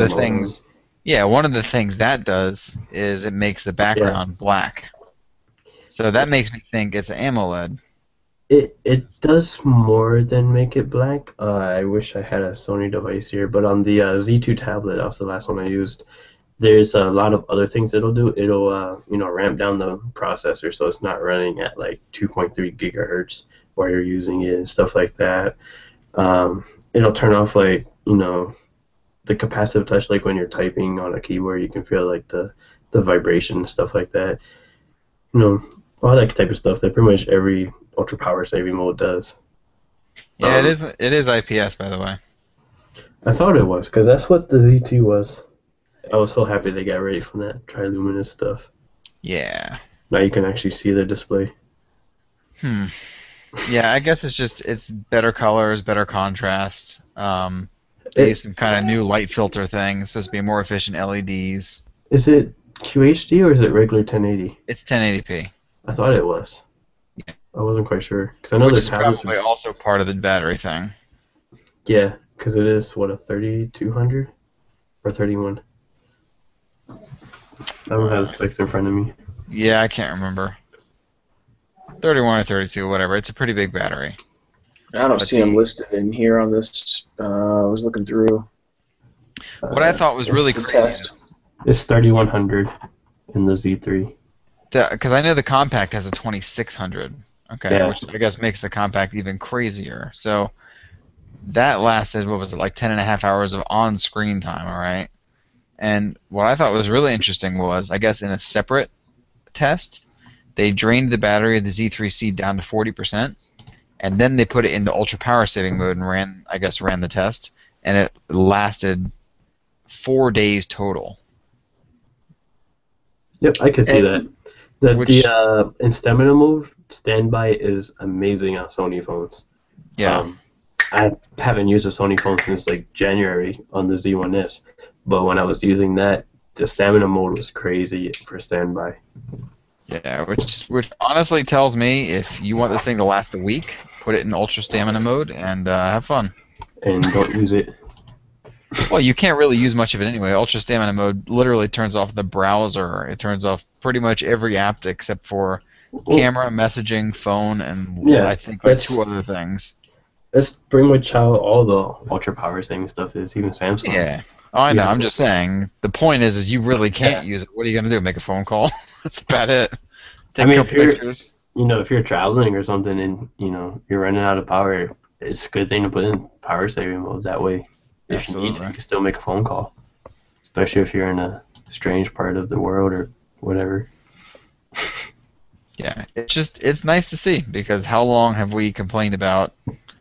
the things that does is it makes the background black. So that makes me think it's an AMOLED. It does more than make it black. I wish I had a Sony device here, but on the Z2 tablet, that was the last one I used. There's a lot of other things it'll do. It'll ramp down the processor so it's not running at like 2.3 gigahertz while you're using it and stuff like that. It'll turn off like the capacitive touch, like when you're typing on a keyboard, you can feel like the vibration and stuff like that. All that type of stuff that pretty much every ultra power saving mode does. Yeah, it is IPS, by the way. I thought it was, because that's what the Z2 was. I was so happy they got ready from that triluminous stuff. Yeah. Now you can actually see the display. Yeah, I guess it's better colors, better contrast. They use some kind of new light filter thing. It's supposed to be more efficient LEDs. Is it QHD or is it regular 1080? It's 1080p. I thought it was. Yeah. I wasn't quite sure. Cause I know Which the is tablets probably also part of the battery thing. Yeah, because it is, what, a 3200? Or 31? I don't have the specs in front of me. Yeah, I can't remember. 31 or 32, whatever. It's a pretty big battery. I don't see them listed in here on this. I was looking through. What I thought was really crazy. It's 3100 in the Z3. Because I know the compact has a 2600. Okay, Yeah. Which I guess makes the compact even crazier. So that lasted, what was it, like 10.5 hours of on-screen time, all right? And what I thought was really interesting was, I guess in a separate test, they drained the battery of the Z3C down to 40%, and then they put it into ultra power saving mode and ran the test, and it lasted 4 days total. Yep, I can see that. The in stamina mode, standby is amazing on Sony phones. Yeah. I haven't used a Sony phone since like January on the Z1S, but when I was using that, the stamina mode was crazy for standby. Yeah, which honestly tells me if you want this thing to last a week, put it in ultra stamina mode and have fun. And don't use it. Well, you can't really use much of it anyway. Ultra stamina mode literally turns off the browser. It turns off pretty much every app except for camera, messaging, phone, and I think like 2 other things. That's pretty much how all the ultra power saving stuff is, even Samsung. Yeah. Oh, I know. I'm just saying. The point is you really can't use it. What are you gonna do? Make a phone call? That's about it. Take a couple pictures. If you're traveling or something and you're running out of power, it's a good thing to put in power saving mode. That way, if you need to, you can still make a phone call, especially if you're in a strange part of the world or whatever. Yeah, it's nice to see, because how long have we complained about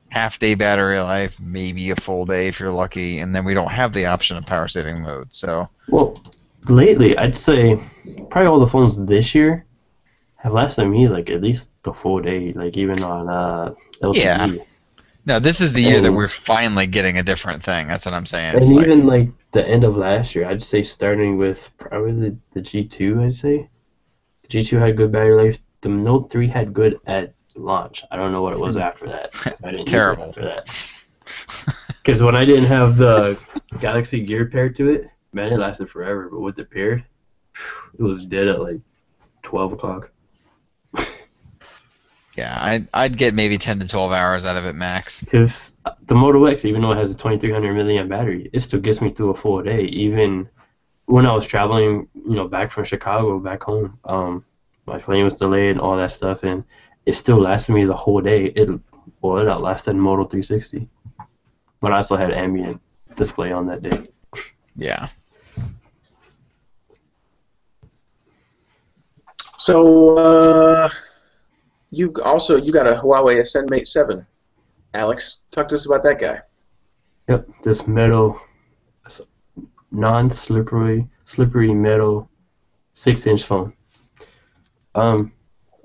half-day battery life, maybe a full day if you're lucky, and then we don't have the option of power saving mode. So Well, lately, I'd say probably all the phones this year have lasted me like at least the full day, like even on yeah. LTE. No, this is the year that And we're finally getting a different thing. That's what I'm saying. and It's like, even like the end of last year, I'd say starting with probably the G2, I'd say. The G2 had good battery life. The Note 3 had good at launch. I don't know what it was after that, 'cause I didn't use it terrible. after that. Because when I didn't have the Galaxy Gear paired to it, man, it lasted forever. But with it paired, it was dead at like 12 o'clock. Yeah, I'd get maybe 10 to 12 hours out of it max. Because the Moto X, even though it has a 2300 milliamp battery, it still gets me through a full day. Even when I was traveling, back from Chicago back home, my plane was delayed and all that stuff, and it still lasted me the whole day. It outlasted Moto 360, but I still had ambient display on that day. Yeah. So you got a Huawei Ascend Mate 7. Alex, talk to us about that guy. Yep, this metal, non-slippery metal 6-inch phone.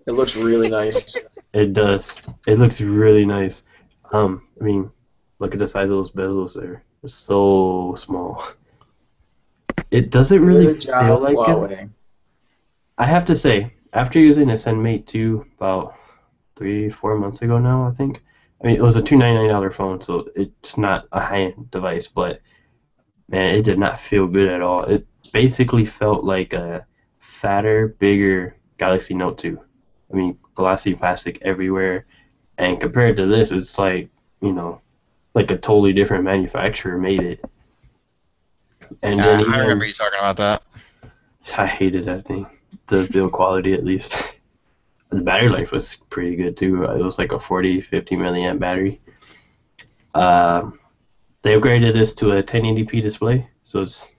It looks really nice. It does. It looks really nice. I mean, look at the size of those bezels there. They're so small. It doesn't really Good job, feel like Huawei. it. I have to say, after using Ascend Mate 2 about 3-4 months ago now, I think. I mean, it was a $299 phone, so it's not a high-end device, but man, it did not feel good at all. It basically felt like a fatter, bigger Galaxy Note 2. I mean, glossy plastic everywhere, and compared to this, it's like, like a totally different manufacturer made it. And then I remember you talking about that. I hated that thing. The build quality, at least. The battery life was pretty good too. It was like a 40-50 milliamp battery. They upgraded this to a 1080p display, so it's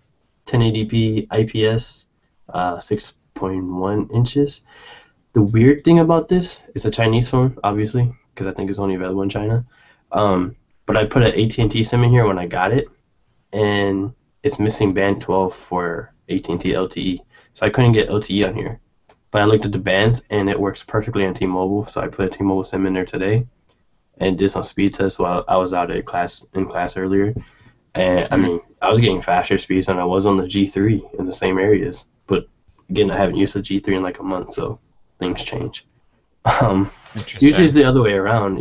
1080p IPS, 6.1 inches. The weird thing about this is a Chinese phone, obviously, because I think it's only available in China. But I put an AT&T SIM in here when I got it, and it's missing band 12 for AT&T LTE, so I couldn't get LTE on here. But I looked at the bands, and it works perfectly on T-Mobile, so I put a T-Mobile SIM in there today and did some speed tests while I was out in class earlier. And I mean, I was getting faster speeds than I was on the G3 in the same areas. But again, I haven't used the G3 in like a month, so things change. Usually it's the other way around.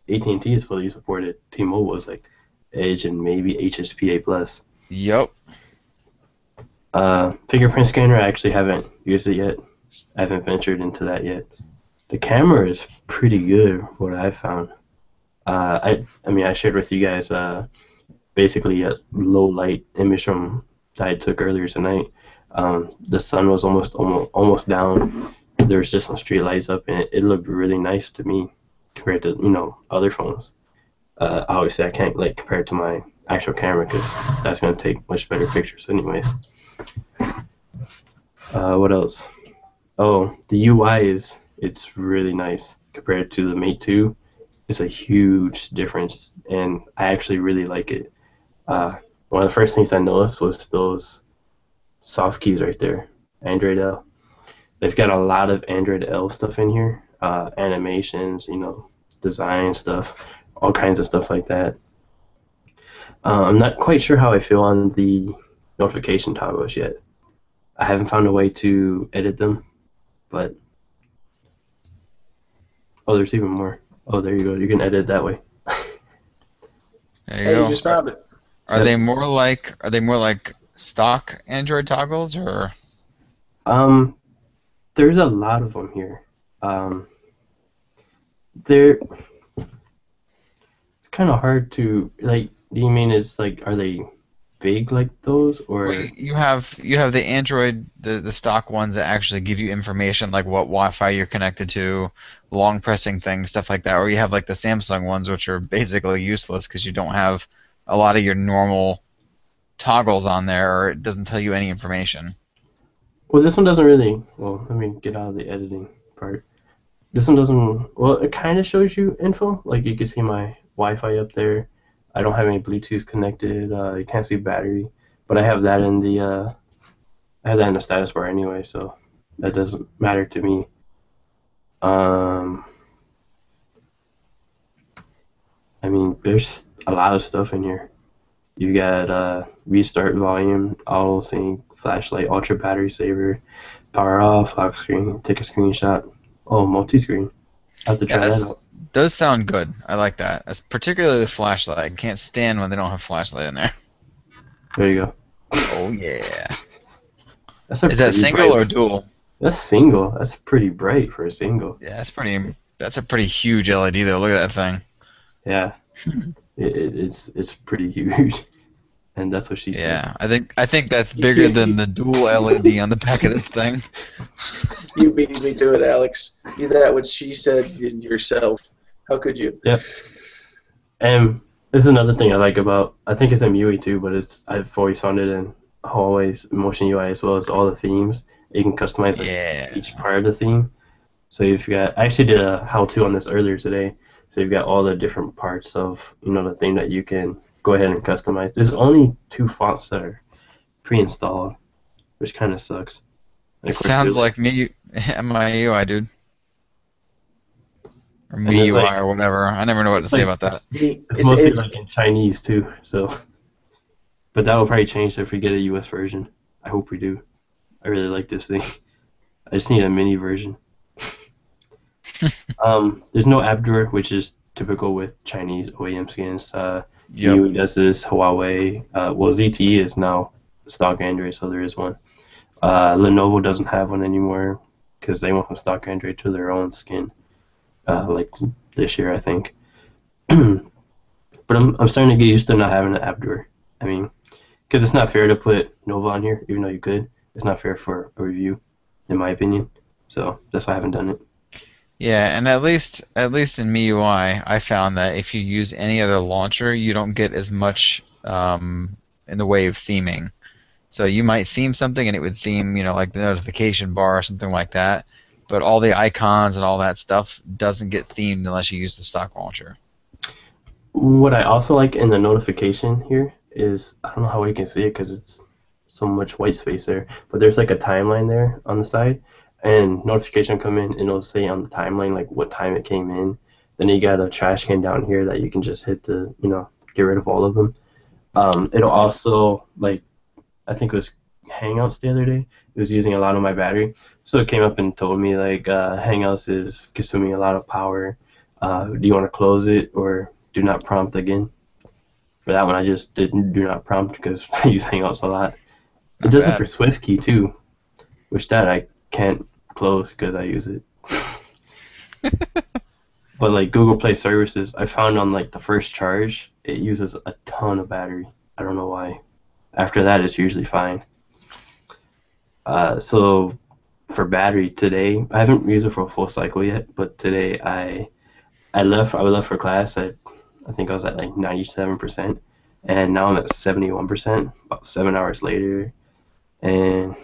AT&T is fully supported. T-Mobile is like Edge and maybe HSPA Plus. Yep. Fingerprint scanner, I actually haven't used it yet. I haven't ventured into that yet. The camera is pretty good, what I've found. I mean, I shared with you guys basically a low light image that I took earlier tonight. The sun was almost down. There was just some street lights up, and it looked really nice to me compared to other phones. Obviously, I can't compare it to my actual camera because that's going to take much better pictures, anyways. What else? Oh, the UI it's really nice compared to the Mate 2. It's a huge difference, and I actually really like it. One of the first things I noticed was those soft keys right there, Android L. They've got a lot of Android L stuff in here, animations, design stuff, all kinds of stuff like that. I'm not quite sure how I feel on the notification toggles yet. I haven't found a way to edit them, but there's even more. Oh, there you go. You can edit it that way. There you go. You just found it. Are they more like stock Android toggles or? There's a lot of them here. It's kind of hard to do you mean are they big like those, or? Well, you have the Android, the stock ones that actually give you information like what Wi-Fi you're connected to, long pressing things, stuff like that. Or you have like the Samsung ones, which are basically useless because you don't have a lot of your normal toggles on there, or it doesn't tell you any information. Well, this one doesn't really. Well, let me get out of the editing part. This one doesn't. Well, it kind of shows you info. Like you can see my Wi-Fi up there. I don't have any Bluetooth connected. You can't see battery, but I have that in the status bar anyway, so that doesn't matter to me. I mean, there's a lot of stuff in here. You got restart volume, auto sync, flashlight, ultra battery saver, power off, lock screen, take a screenshot. Oh, multi-screen. I have to try that out. Does sound good. I like that. Particularly the flashlight. I can't stand when they don't have flashlight in there. There you go. Oh yeah. Is that single or dual? That's single. That's pretty bright for a single. Yeah, that's a pretty huge LED though. Look at that thing. Yeah. It's pretty huge. And that's what she said. Yeah, I think that's bigger than the dual LED on the back of this thing. You beat me to it, Alex. You that what she said yourself. How could you? Yep. And this is another thing I like about, I think it's MUI too, but I've always found it in Huawei's Motion UI as well as all the themes. You can customize each part of the theme. So if you got, I actually did a how-to on this earlier today. So you've got all the different parts of the theme that you can go ahead and customize. There's only 2 fonts that are pre-installed, which kind of sucks. It sounds like MIUI, dude. Or MIUI or whatever. I never know what to say about that. It's mostly like in Chinese too, so. But that will probably change if we get a US version. I hope we do. I really like this thing. I just need a mini version. There's no app drawer, which is typical with Chinese OEM skins. MIUI does this, Huawei. Well, ZTE is now stock Android, so there is one. Lenovo doesn't have one anymore because they went from stock Android to their own skin, like this year, I think. But I'm starting to get used to not having an app drawer. I mean, because it's not fair to put Nova on here, even though you could. It's not fair for a review, in my opinion. So that's why I haven't done it. Yeah, and at least in MIUI, I found that if you use any other launcher, you don't get as much in the way of theming. So you might theme something, and it would theme, like the notification bar or something like that. But all the icons and all that stuff doesn't get themed unless you use the stock launcher. What I also like in the notification here is, I don't know how you can see it because it's so much white space there, but there's like a timeline there on the side. And notification come in, and it'll say on the timeline like what time it came in. Then you got a trash can down here that you can just hit to get rid of all of them. It'll also, like, I think it was Hangouts the other day. It was using a lot of my battery, so it came up and told me like Hangouts is consuming a lot of power. Do you want to close it or do not prompt again? For that one, I just didn't do not prompt because I use Hangouts a lot. It does it for SwiftKey too, which that I can't close because I use it. But like Google Play services, I found on like the first charge, it uses a ton of battery. I don't know why. After that, it's usually fine. So for battery today, I haven't used it for a full cycle yet, but today I left for class. I think I was at like 97%, and now I'm at 71%. About 7 hours later, and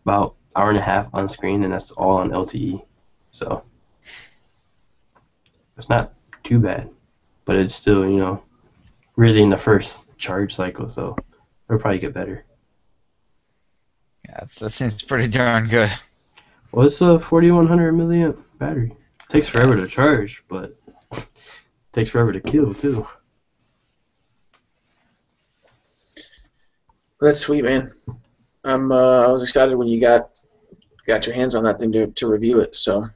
about hour and a half on screen, and that's all on LTE. So it's not too bad, but it's still, really in the first charge cycle, so it'll probably get better. Yeah, that seems pretty darn good. Well, it's a 4100 milliamp battery. Takes forever to charge, but it takes forever to kill too. That's sweet, man. I was excited when you got your hands on that thing to review it. So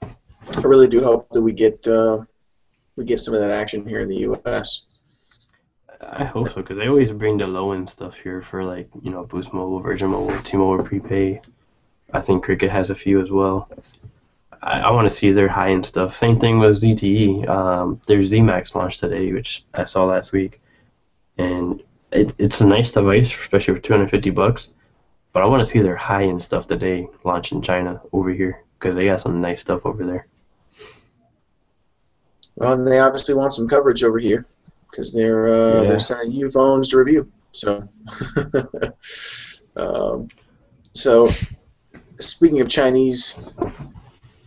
I really do hope that we get some of that action here in the U.S. I hope so, because they always bring the low-end stuff here for, like, Boost Mobile, Virgin Mobile, T-Mobile Prepaid. I think Cricket has a few as well. I want to see their high-end stuff. Same thing with ZTE. Their Z-Max launched today, which I saw last week. And it's a nice device, especially for $250. But I want to see their high-end stuff that they launch in China over here, because they got some nice stuff over there. Well, and they obviously want some coverage over here, because they're sending you phones to review. So, so speaking of Chinese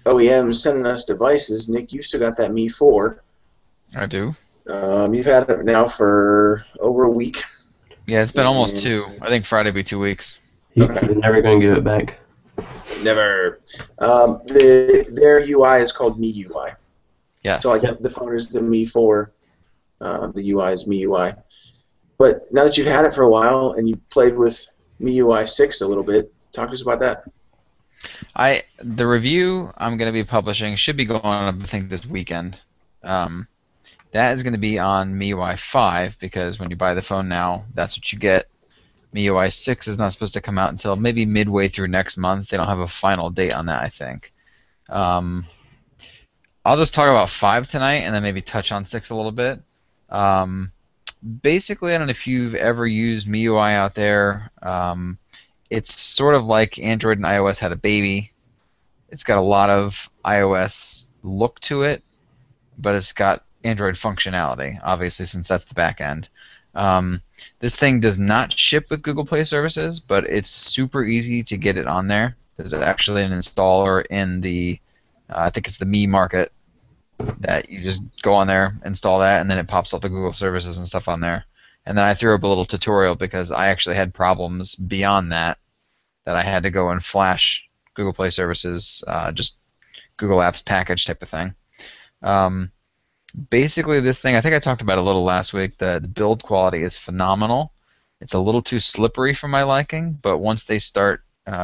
OEMs sending us devices, Nick, you still got that Mi 4. I do. You've had it now for over a week. Yeah, it's been almost And 2. I think Friday will be 2 weeks. He's Okay. never going to give it back. Never. Their UI is called MIUI. Yes. So like the phone is the Mi 4, the UI is MIUI. But now that you've had it for a while and you played with MIUI 6 a little bit, talk to us about that. The review I'm going to be publishing should be going on, I think, this weekend. That is going to be on MIUI 5 because when you buy the phone now, that's what you get. MIUI 6 is not supposed to come out until maybe midway through next month. They don't have a final date on that, I think. I'll just talk about 5 tonight and then maybe touch on 6 a little bit. Basically, I don't know if you've ever used MIUI out there. It's sort of like Android and iOS had a baby. It's got a lot of iOS look to it, but it's got Android functionality, obviously, since that's the back end. This thing does not ship with Google Play services, but it's super easy to get it on there. There's actually an installer in the, I think it's the Me Market, that you just go on there, install that, and then it pops up the Google services and stuff on there. And then I threw up a little tutorial because I actually had problems beyond that I had to go and flash Google Play services, just Google Apps package type of thing. Basically, this thing, I think I talked about it a little last week, the build quality is phenomenal. It's a little too slippery for my liking, but once they start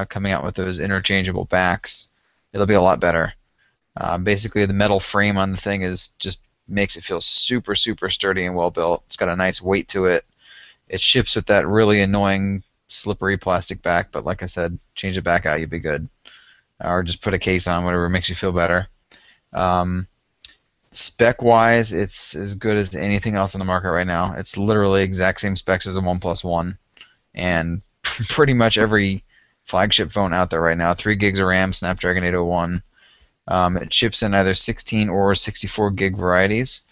coming out with those interchangeable backs, it'll be a lot better. Basically, the metal frame on the thing just makes it feel super, super sturdy and well built. It's got a nice weight to it. It ships with that really annoying slippery plastic back, but like I said, change it back out, you'll be good. Or just put a case on, whatever makes you feel better. Spec-wise, it's as good as anything else in the market right now. It's literally exact same specs as a OnePlus One, and pretty much every flagship phone out there right now. 3 gigs of RAM, Snapdragon 801. It ships in either 16 or 64 gig varieties,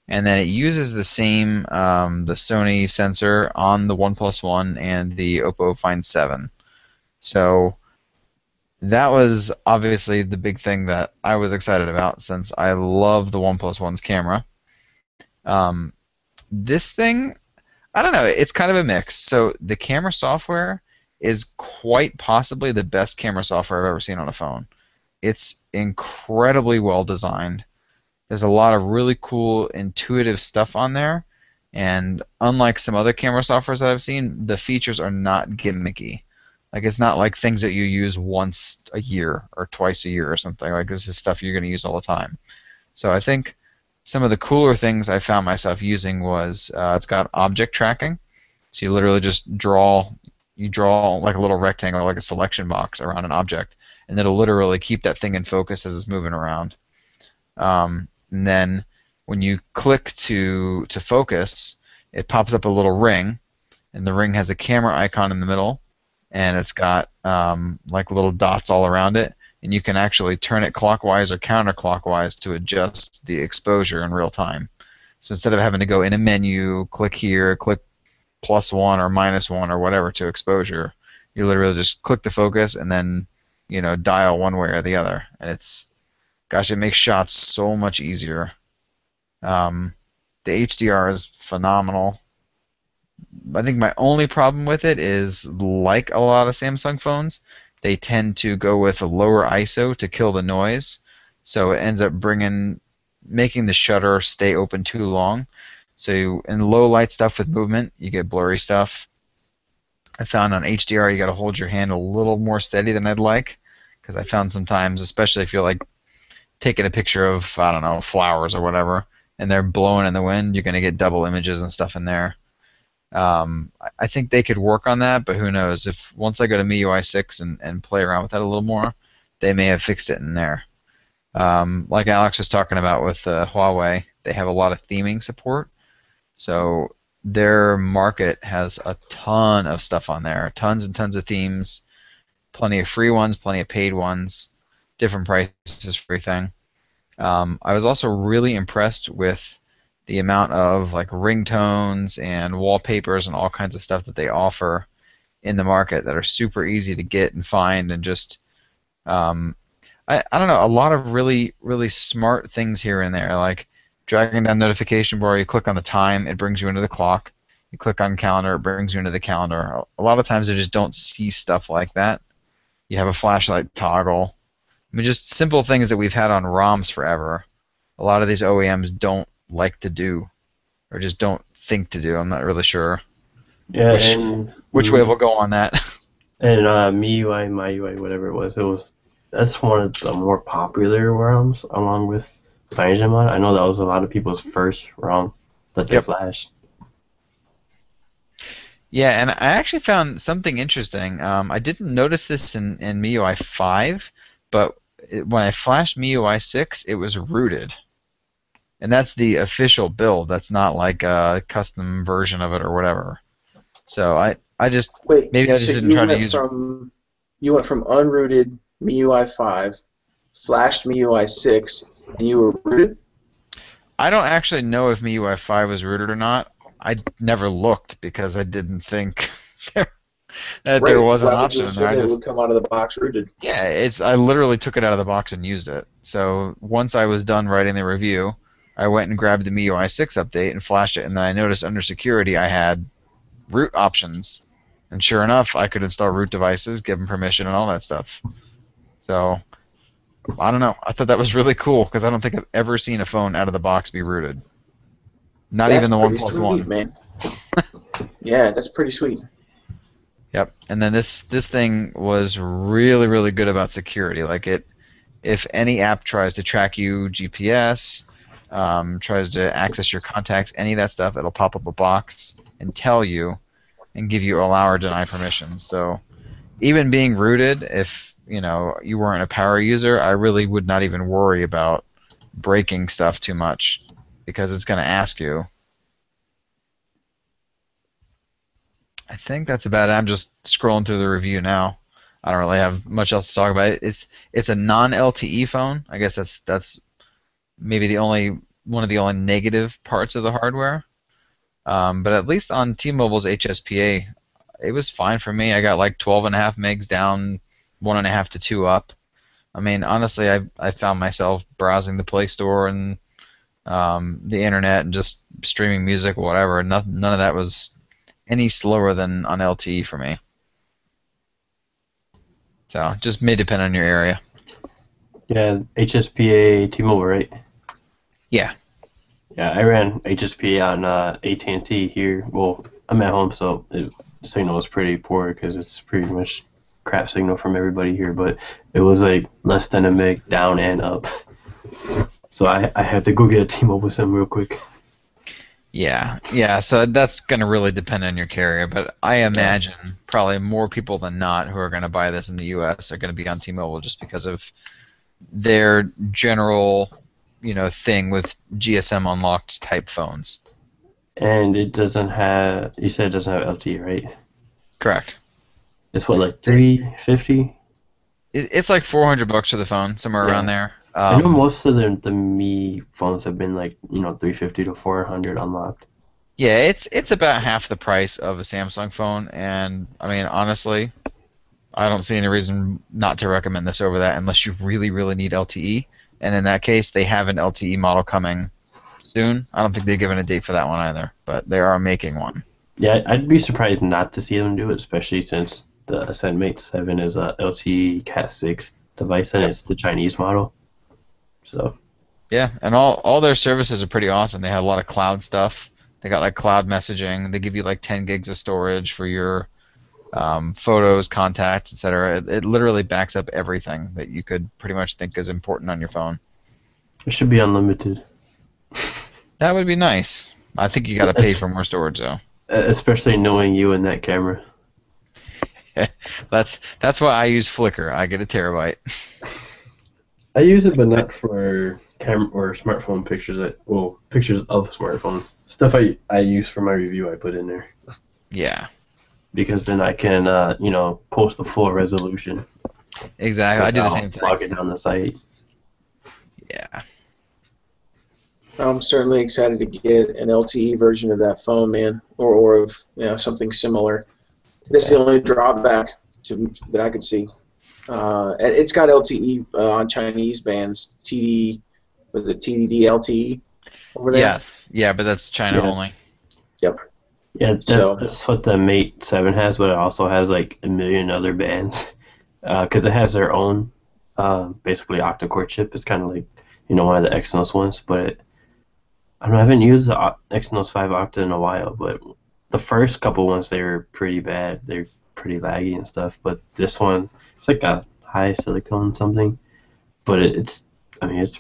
and then it uses the same the Sony sensor on the OnePlus One and the Oppo Find 7. So that was obviously the big thing that I was excited about since I love the OnePlus One's camera. This thing, I don't know, it's kind of a mix. So the camera software is quite possibly the best camera software I've ever seen on a phone. It's incredibly well designed. There's a lot of really cool, intuitive stuff on there, and unlike some other camera softwares that I've seen, the features are not gimmicky. Like, it's not like things that you use once a year or twice a year or something. Like, this is stuff you're going to use all the time. So I think some of the cooler things I found myself using was it's got object tracking. So you literally just draw like a little rectangle, like a selection box around an object, and it'll literally keep that thing in focus as it's moving around. And then when you click to focus, it pops up a little ring, and the ring has a camera icon in the middle, and it's got like little dots all around it, and you can actually turn it clockwise or counterclockwise to adjust the exposure in real time. So instead of having to go in a menu, click here, click +1 or -1 or whatever to exposure, you literally just click the focus and then dial one way or the other, and it makes shots so much easier. The HDR is phenomenal. I think my only problem with it is, like a lot of Samsung phones, they tend to go with a lower ISO to kill the noise, so it ends up making the shutter stay open too long. So in low light stuff with movement, you get blurry stuff. I found on HDR you got to hold your hand a little more steady than I'd like, because I found sometimes, especially if you're like taking a picture of, I don't know, flowers or whatever, and they're blowing in the wind, you're going to get double images and stuff in there. I think they could work on that, but who knows? If once I go to MIUI 6 and play around with that a little more, they may have fixed it in there. Like Alex was talking about with Huawei, they have a lot of theming support. So their market has a ton of stuff on there, tons and tons of themes, plenty of free ones, plenty of paid ones, different prices for everything. I was also really impressed with the amount of like ringtones and wallpapers and all kinds of stuff that they offer in the market that are super easy to get and find, and just I don't know, a lot of really, really smart things here and there. Like Dragging down notification bar, you click on the time, it brings you into the clock. You click on calendar, it brings you into the calendar. A lot of times I just don't see stuff like that. You have a flashlight toggle. I mean, just simple things that we've had on ROMs forever. A lot of these OEMs don't like to do, or just don't think to do. I'm not really sure Yeah, which way we'll go on that. and MIUI, MyUI, whatever it was that's one of the more popular ROMs along with CyanogenMod. I know that was a lot of people's first ROM that they flashed. Yeah, and I actually found something interesting. I didn't notice this in MIUI 5, but when I flashed MIUI 6, it was rooted. And that's the official build. That's not like a custom version of it or whatever. So I just maybe I just didn't try to use it. You went from unrooted MIUI 5, flashed MIUI 6, and you were rooted? I don't actually know if MIUI 5 was rooted or not. I never looked because I didn't think that there was an option. Why would you assume it would come out of the box rooted? Yeah, I literally took it out of the box and used it. So once I was done writing the review, I went and grabbed the MIUI 6 update and flashed it, and then I noticed under security I had root options. And sure enough, I could install root devices, give them permission, and all that stuff. So, I don't know. I thought that was really cool because I don't think I've ever seen a phone out of the box be rooted. Not even the OnePlus One. Man. Yeah, that's pretty sweet. Yep. And then this thing was really, really good about security. Like if any app tries to track you, GPS, tries to access your contacts, any of that stuff, it'll pop up a box and tell you and give you allow or deny permission. So even being rooted, if you weren't a power user, I really would not even worry about breaking stuff too much because it's going to ask you. I think that's about it. I'm just scrolling through the review now. I don't really have much else to talk about. It's a non-LTE phone. I guess that's maybe one of the only negative parts of the hardware. But at least on T-Mobile's HSPA, it was fine for me. I got like 12.5 megs down, 1.5 to 2 up. I mean, honestly, I found myself browsing the Play Store and the internet and just streaming music or whatever. None of that was any slower than on LTE for me. So just may depend on your area. Yeah, HSPA T-Mobile, right? Yeah. Yeah, I ran HSPA on AT&T here. Well, I'm at home, so the signal was pretty poor because it's pretty much crap signal from everybody here. But it was like less than a meg down and up. So I had to go get a T-Mobile SIM real quick. Yeah. So that's going to really depend on your carrier, but I imagine probably more people than not who are going to buy this in the U.S. are going to be on T-Mobile just because of their general, thing with GSM unlocked type phones. And it doesn't have. You said it doesn't have LTE, right? Correct. It's what, like $350? It's like $400 for the phone, somewhere around there. I know most of the Mi phones have been like $350 to $400 unlocked. Yeah, it's about half the price of a Samsung phone, and I mean honestly, I don't see any reason not to recommend this over that unless you really, really need LTE. And in that case, they have an LTE model coming soon. I don't think they've given a date for that one either, but they are making one. Yeah, I'd be surprised not to see them do it, especially since the Ascend Mate 7 is a LTE Cat 6 device and it's the Chinese model. So. Yeah, and all their services are pretty awesome. They have a lot of cloud stuff. They got like cloud messaging. They give you like 10 gigs of storage for your photos, contacts, etc. It literally backs up everything that you could pretty much think is important on your phone. It should be unlimited. That would be nice. I think you got to pay for more storage though. Especially knowing you and that camera. That's why I use Flickr. I get a terabyte. I use it, but not for camera or smartphone pictures. Pictures of smartphones. Stuff I use for my review, I put in there. Yeah. Because then I can, post the full resolution. Exactly. I do the same thing. Log it down the site. Yeah. I'm certainly excited to get an LTE version of that phone, man, or of something similar. That's the only drawback that I could see. It's got LTE on Chinese bands. TDD LTE? over there. Yes. Yeah, but that's China Yeah. only. Yep. Yeah, So that's what the Mate 7 has, but it also has like a million other bands. Because it has their own, basically octa-core chip. It's kind of like, one of the Exynos ones, but I don't know, I haven't used the Exynos 5 Octa in a while, but the first couple ones, they were pretty bad. They're pretty laggy and stuff, but this one, it's like a high silicon something, but it's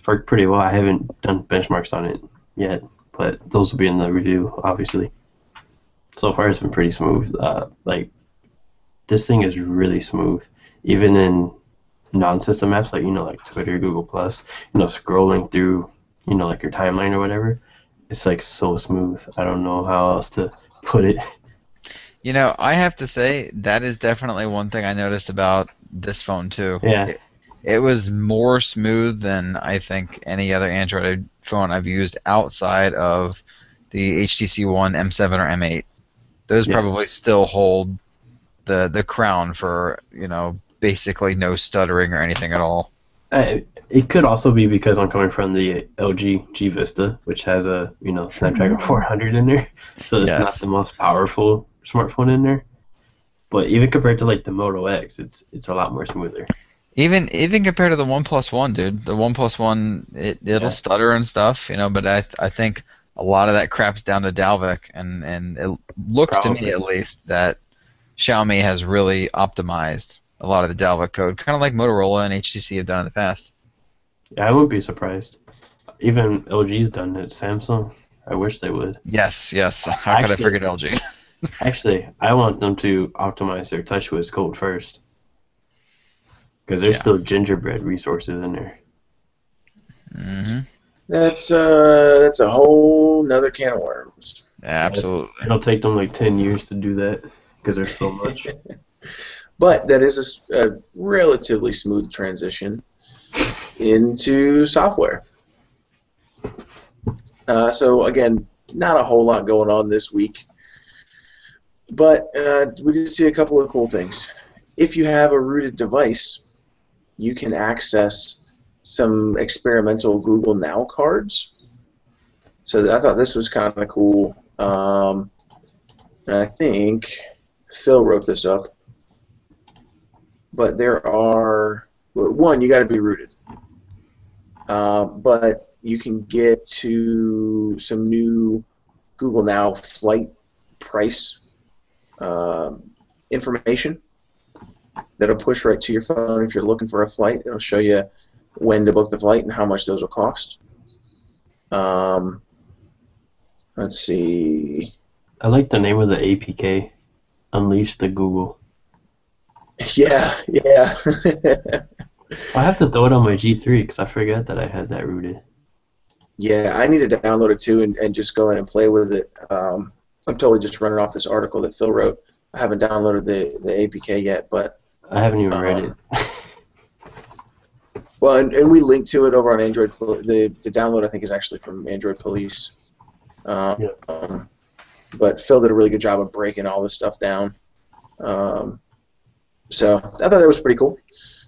worked pretty well. I haven't done benchmarks on it yet, but those will be in the review, obviously. So far, it's been pretty smooth. Like, this thing is really smooth, even in non-system apps like Twitter, Google Plus. Scrolling through like your timeline or whatever. It's like so smooth. I don't know how else to put it. I have to say that is definitely one thing I noticed about this phone too. Yeah, It was more smooth than I think any other Android phone I've used outside of the HTC One M7 or M8. Those yeah. probably still hold the crown for basically no stuttering or anything at all. It could also be because I'm coming from the LG G Vista, which has a Snapdragon 400 in there, so it's not the Yes. most powerful smartphone in there. But even compared to like the Moto X, it's a lot more smoother. Even compared to the One Plus One, dude, the One Plus One it'll Yeah, stutter and stuff, but I think a lot of that crap's down to Dalvik, and it looks to me probably. at least that Xiaomi has really optimized a lot of the Dalvik code, kind of like Motorola and HTC have done in the past. Yeah, I wouldn't be surprised. Even LG's done it. Samsung, I wish they would. Yes, yes. How could I Actually, forget LG? actually, I want them to optimize their TouchWiz code first, because there's Yeah. still gingerbread resources in there. Hmm. that's a whole nother can of worms. Yeah, Absolutely. it'll take them like 10 years to do that because there's so much. But that is a relatively smooth transition into software. So again, not a whole lot going on this week, but we did see a couple of cool things. If you have a rooted device, you can access some experimental Google Now cards. So I thought this was kind of cool. And I think Phil wrote this up. But there are, one, you got to be rooted. But you can get to some new Google Now flight price information that'll push right to your phone if you're looking for a flight. It'll show you when to book the flight and how much those will cost. Let's see. I like the name of the APK, Unleash the Google. Yeah. I have to throw it on my G3 because I forgot that I had that rooted. Yeah, I need to download it too and just go in and play with it. I'm totally just running off this article that Phil wrote. I haven't downloaded the APK yet, but I haven't even read it. well, and we linked to it over on Android. The download I think is actually from Android Police. Yeah. But Phil did a really good job of breaking all this stuff down. So I thought that was pretty cool.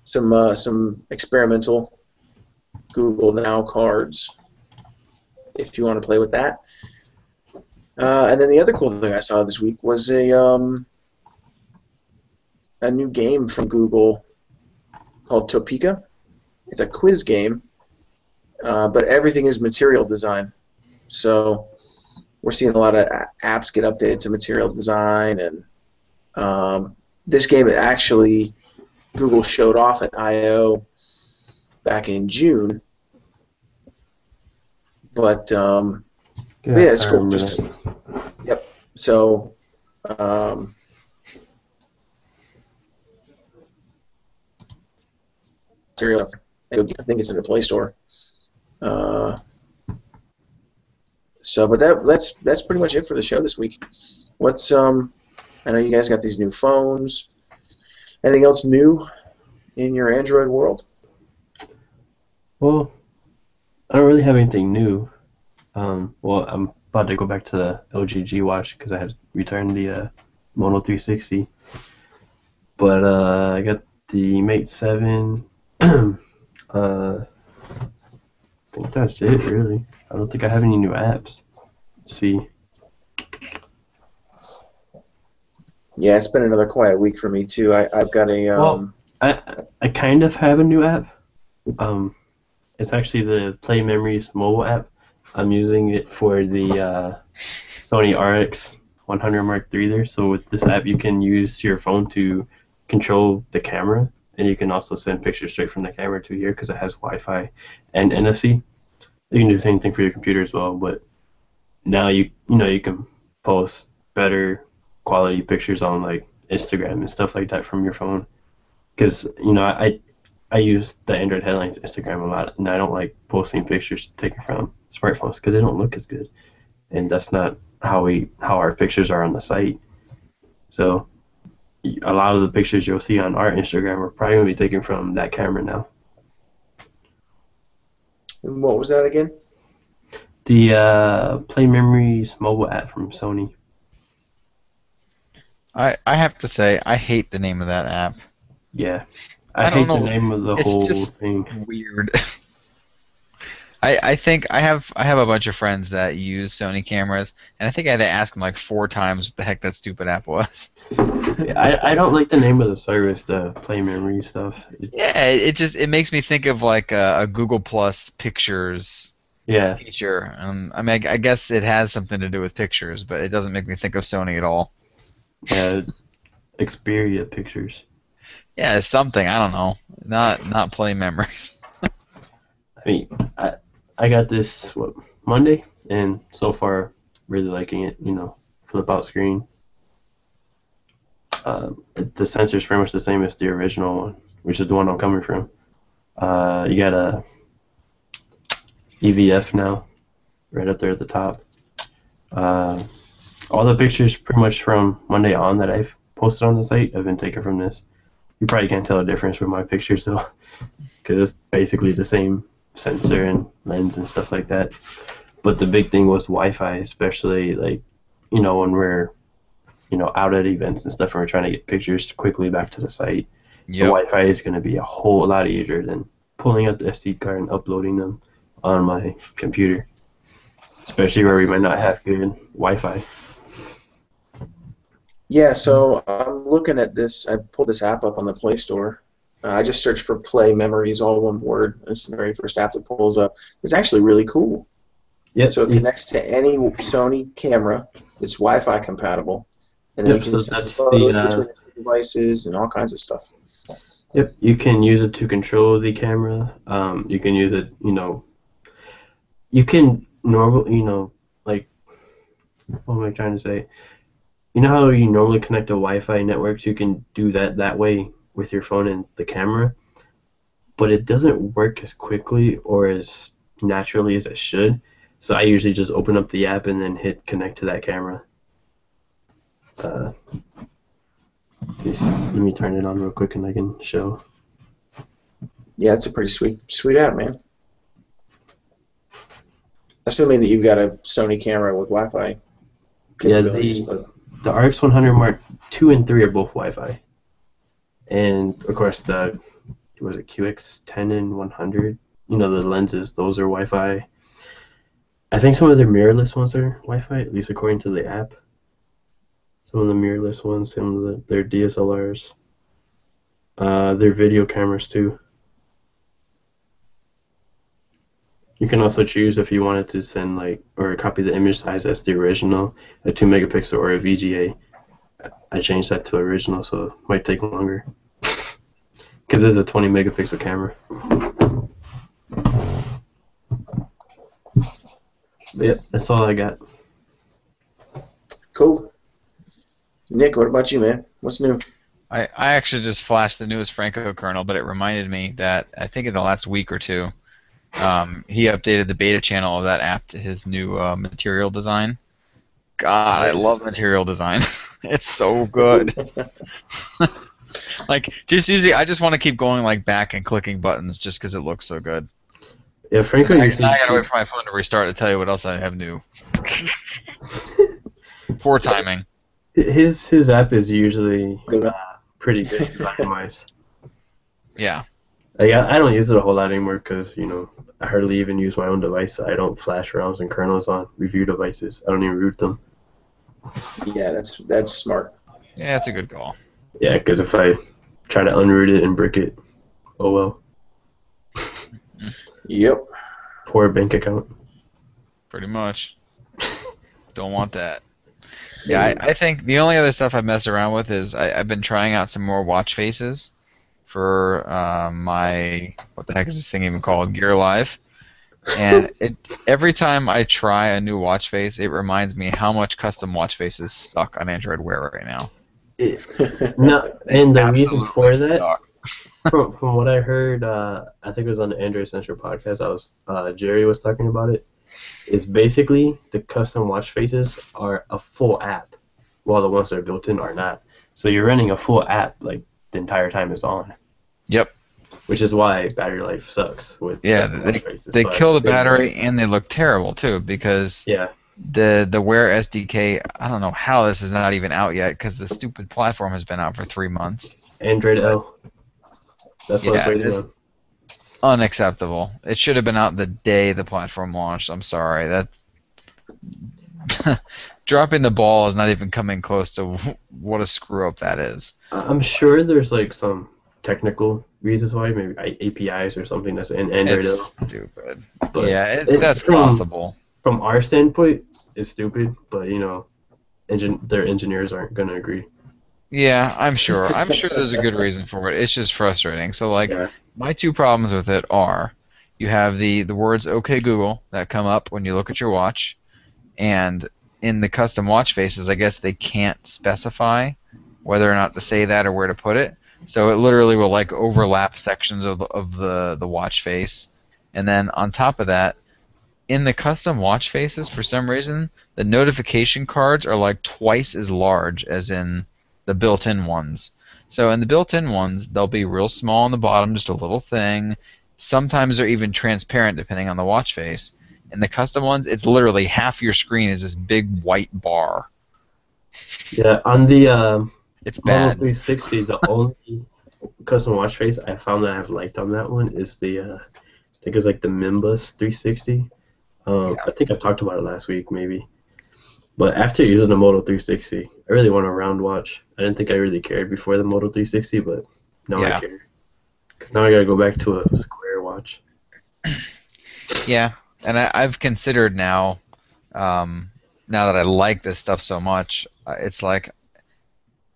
Some experimental Google Now cards, if you want to play with that. And then the other cool thing I saw this week was a new game from Google called Topeka. It's a quiz game, but everything is material design. So we're seeing a lot of apps get updated to material design, and this game actually Google showed off at I/O back in June. But yeah, it's cool. Just yep. So material. I think it's in the Play Store. So, but that's pretty much it for the show this week. What's I know you guys got these new phones. Anything else new in your Android world? Well, I don't really have anything new. Well, I'm about to go back to the LG G Watch because I had returned the Mono 360. But I got the Mate 7, the think that's it, really. I don't think I have any new apps. Let's see. Yeah, it's been another quiet week for me too. I've got a Well, I kind of have a new app. It's actually the Play Memories mobile app. I'm using it for the Sony RX 100 Mark III there. So with this app, you can use your phone to control the camera, and you can also send pictures straight from the camera to here because it has Wi-Fi and NFC. You can do the same thing for your computer as well, but now you can post better quality pictures on like Instagram and stuff like that from your phone. Because I use the Android headlines Instagram a lot, and I don't like posting pictures taken from smartphones because they don't look as good, and that's not how our pictures are on the site. So a lot of the pictures you'll see on our Instagram are probably going to be taken from that camera now. And what was that again? The Play Memories mobile app from Sony. I have to say, I hate the name of that app. Yeah. I hate don't know. the name of the It's whole just thing. weird. I think I have a bunch of friends that use Sony cameras, and I think I had to ask them like 4 times what the heck that stupid app was. I don't like the name of the service, the Play Memory stuff. Yeah, it makes me think of like a Google Plus Pictures feature. I mean, I guess it has something to do with pictures, but it doesn't make me think of Sony at all. Yeah, Xperia Pictures. Yeah, it's something, I don't know. Not Play Memories. I mean, I got this Monday, and so far really liking it. Flip out screen. The sensor's pretty much the same as the original one, which is the one I'm coming from. You got a EVF now, right up there at the top. All the pictures pretty much from Monday on that I've posted on the site have been taken from this. You probably can't tell the difference with my pictures though, because it's basically the same sensor and lens and stuff like that. But the big thing was Wi-Fi, especially like, when we're, out at events and stuff and we're trying to get pictures quickly back to the site. Yep. The Wi-Fi is going to be a whole lot easier than pulling out the SD card and uploading them on my computer, especially where we might not have good Wi-Fi. Yeah, so I'm looking at this. I pulled this app up on the Play Store. I just searched for Play Memories, all one word. It's the very first app that pulls up. It's actually really cool. Yeah. So it connects to any Sony camera. It's Wi-Fi compatible. And then you can send photos between the two devices and all kinds of stuff. Yep, you can use it to control the camera. You can use it, you can like, what am I trying to say? You know how you normally connect to Wi-Fi networks? You can do that way with your phone and the camera, but it doesn't work as quickly or as naturally as it should. So I usually just open up the app and then hit connect to that camera. Let me turn it on real quick and I can show. Yeah, it's a pretty sweet app, man. Assuming that you've got a Sony camera with Wi-Fi. Yeah, the RX 100 Mark II and III are both Wi-Fi. And, of course, the QX10 and 100, the lenses, those are Wi-Fi. I think some of their mirrorless ones are Wi-Fi, at least according to the app. Some of the mirrorless ones, some of their DSLRs. Their video cameras, too. You can also choose if you wanted to send or copy the image size as the original, a 2 megapixel or a VGA. I changed that to original, so it might take longer. Because it's a 20 megapixel camera. But yeah, that's all I got. Cool. Nick, what about you, man? What's new? I actually just flashed the newest Franco kernel, but it reminded me that I think in the last week or two, he updated the beta channel of that app to his new material design. God, I love material design. It's so good. I just want to keep going back and clicking buttons just because it looks so good. Yeah, Franco. I gotta wait for my phone to restart to tell you what else I have new. Poor timing. His app is usually pretty good design-wise. Yeah. I don't use it a whole lot anymore because, I hardly even use my own device. I don't flash ROMs and kernels on review devices. I don't even root them. Yeah, that's smart. Yeah, that's a good call. Yeah, because if I try to unroot it and brick it, oh well. Yep. Poor bank account. Pretty much. Don't want that. Yeah, I think the only other stuff I've messed around with is I've been trying out some more watch faces for my, what the heck is this thing even called, Gear Live. And every time I try a new watch face, it reminds me how much custom watch faces suck on Android Wear right now. No, and the reason Absolutely for that, suck. from what I heard, I think it was on the Android Central podcast. Jerry was talking about it. Is basically the custom watch faces are a full app, while the ones that are built in are not. So you're running a full app like the entire time it's on. Yep. Which is why battery life sucks with custom watch faces. They So kill the it's battery and they look terrible too because yeah. the Wear SDK, I don't know how this is not even out yet because the stupid platform has been out for 3 months. Android L. That's what it's waiting on. Unacceptable. It should have been out the day the platform launched. I'm sorry. That's dropping the ball is not even coming close to what a screw up that is. I'm sure there's like some technical reasons why, maybe APIs or something that's in Android L. It's stupid. But Yeah, that's possible. From our standpoint, it's stupid, but their engineers aren't gonna agree. Yeah, I'm sure. I'm sure there's a good reason for it. It's just frustrating. So, Yeah. my two problems with it are you have the words "OK Google" that come up when you look at your watch, and in the custom watch faces, I guess they can't specify whether or not to say that or where to put it. So it literally will overlap sections of the watch face, and then on top of that, in the custom watch faces, for some reason, the notification cards are twice as large as in the built-in ones. So in the built-in ones, they'll be real small on the bottom, just a little thing. Sometimes they're even transparent depending on the watch face. In the custom ones, it's literally half your screen is this big white bar. Yeah, on the It's Model bad. 360, the only custom watch face I found that I've liked on that one is the I think it's the Mimbus 360. I think I talked about it last week, maybe. But after using the Moto 360, I really want a round watch. I didn't think I really cared before the Moto 360, but now I care. Because now I gotta go back to a square watch. Yeah, and I've considered now that I like this stuff so much, it's I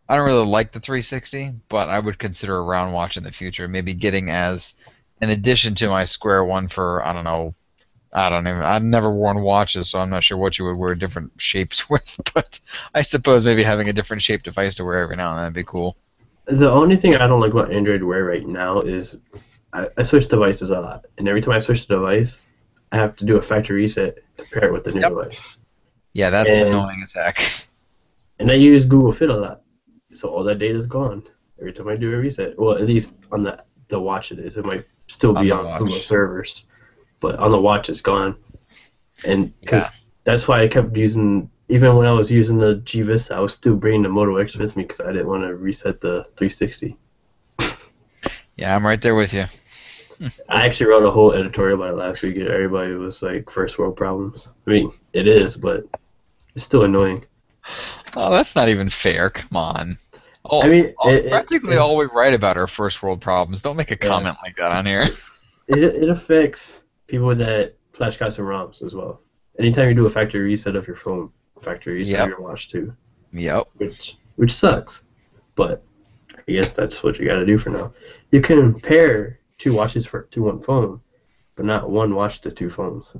don't really like the 360, but I would consider a round watch in the future, maybe getting as an addition to my square one for, I don't know, I've never worn watches, so I'm not sure what you would wear different shapes with, but I suppose maybe having a different shaped device to wear every now and then would be cool. The only thing I don't like about Android Wear right now is I switch devices a lot, and every time I switch the device, I have to do a factory reset to pair it with the new device. Yeah, that's annoying as heck. And I use Google Fit a lot, so all that data is gone every time I do a reset. Well, at least on the watch it is. It might still be on Google servers, but on the watch it's gone. And because that's why I kept using, even when I was using the G Vista, I was still bringing the Moto X with me because I didn't want to reset the 360. Yeah, I'm right there with you. I actually wrote a whole editorial about it last week, and everybody was like, first world problems. I mean, it is, but it's still annoying. Oh, that's not even fair. Come on. Oh, I mean, practically all we write about are first world problems. Don't make a comment like that on here. It affects people that flash cards and ROMs as well. Anytime you do a factory reset of your phone, factory reset of your watch too. Yep. Which sucks, but I guess that's what you got to do for now. You can pair two watches to one phone, but not one watch to two phones.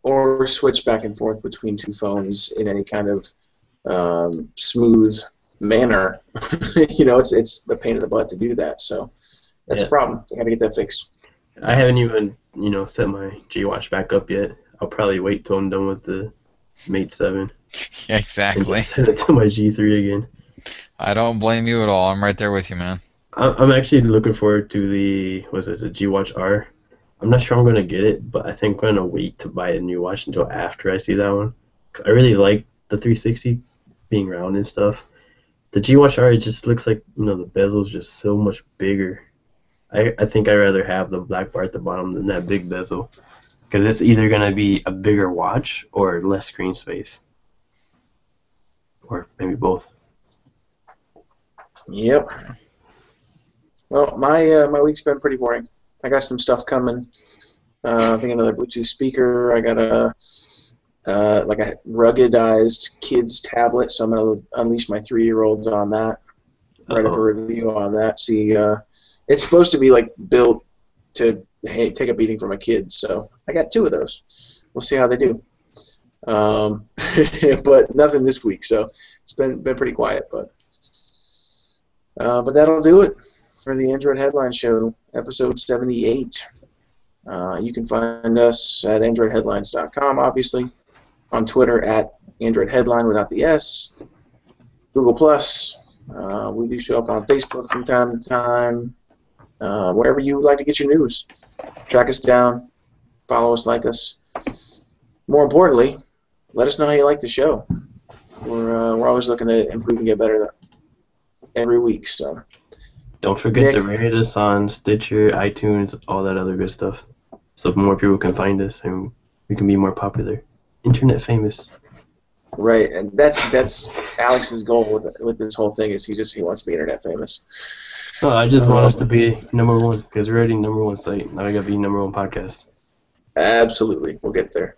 Or switch back and forth between two phones in any kind of smooth manner. It's a pain in the butt to do that. So that's a problem. I got to get that fixed. I haven't even set my G watch back up yet. I'll probably wait till I'm done with the Mate 7. Yeah, exactly. And just send it to my G3 again. I don't blame you at all. I'm right there with you, man. I'm actually looking forward to the G Watch R. I'm not sure I'm going to get it, but I think I'm going to wait to buy a new watch until after I see that one. Because I really like the 360 being round and stuff. The G-Watch R, it just looks like, the bezel's just so much bigger. I think I'd rather have the black bar at the bottom than that big bezel. Because it's either going to be a bigger watch or less screen space. Or maybe both. Yep. Well, my week's been pretty boring. I got some stuff coming. I think another Bluetooth speaker. I got a ruggedized kids tablet, so I'm gonna unleash my 3-year-olds on that. Write up a review on that. See, it's supposed to be like built to take a beating from a kid, so I got 2 of those. We'll see how they do. But nothing this week, so it's been pretty quiet. But that'll do it for the Android Headline Show, episode 78. You can find us at androidheadlines.com, obviously, on Twitter at androidheadline without the S, Google+. We do show up on Facebook from time to time, wherever you like to get your news. Track us down, follow us, like us. More importantly, let us know how you like the show. We're always looking to improve and get better every week. So don't forget to rate us on Stitcher, iTunes, all that other good stuff, so more people can find us and we can be more popular, internet famous. Right, and that's Alex's goal with this whole thing is he wants to be internet famous. No, I just want us to be #1 because we're already #1 site. Now we gotta be #1 podcast. Absolutely, we'll get there.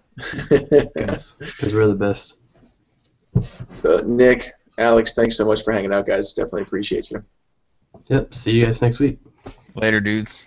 Because we're the best. So, Nick, Alex, thanks so much for hanging out, guys. Definitely appreciate you. Yep, see you guys next week. Later, dudes.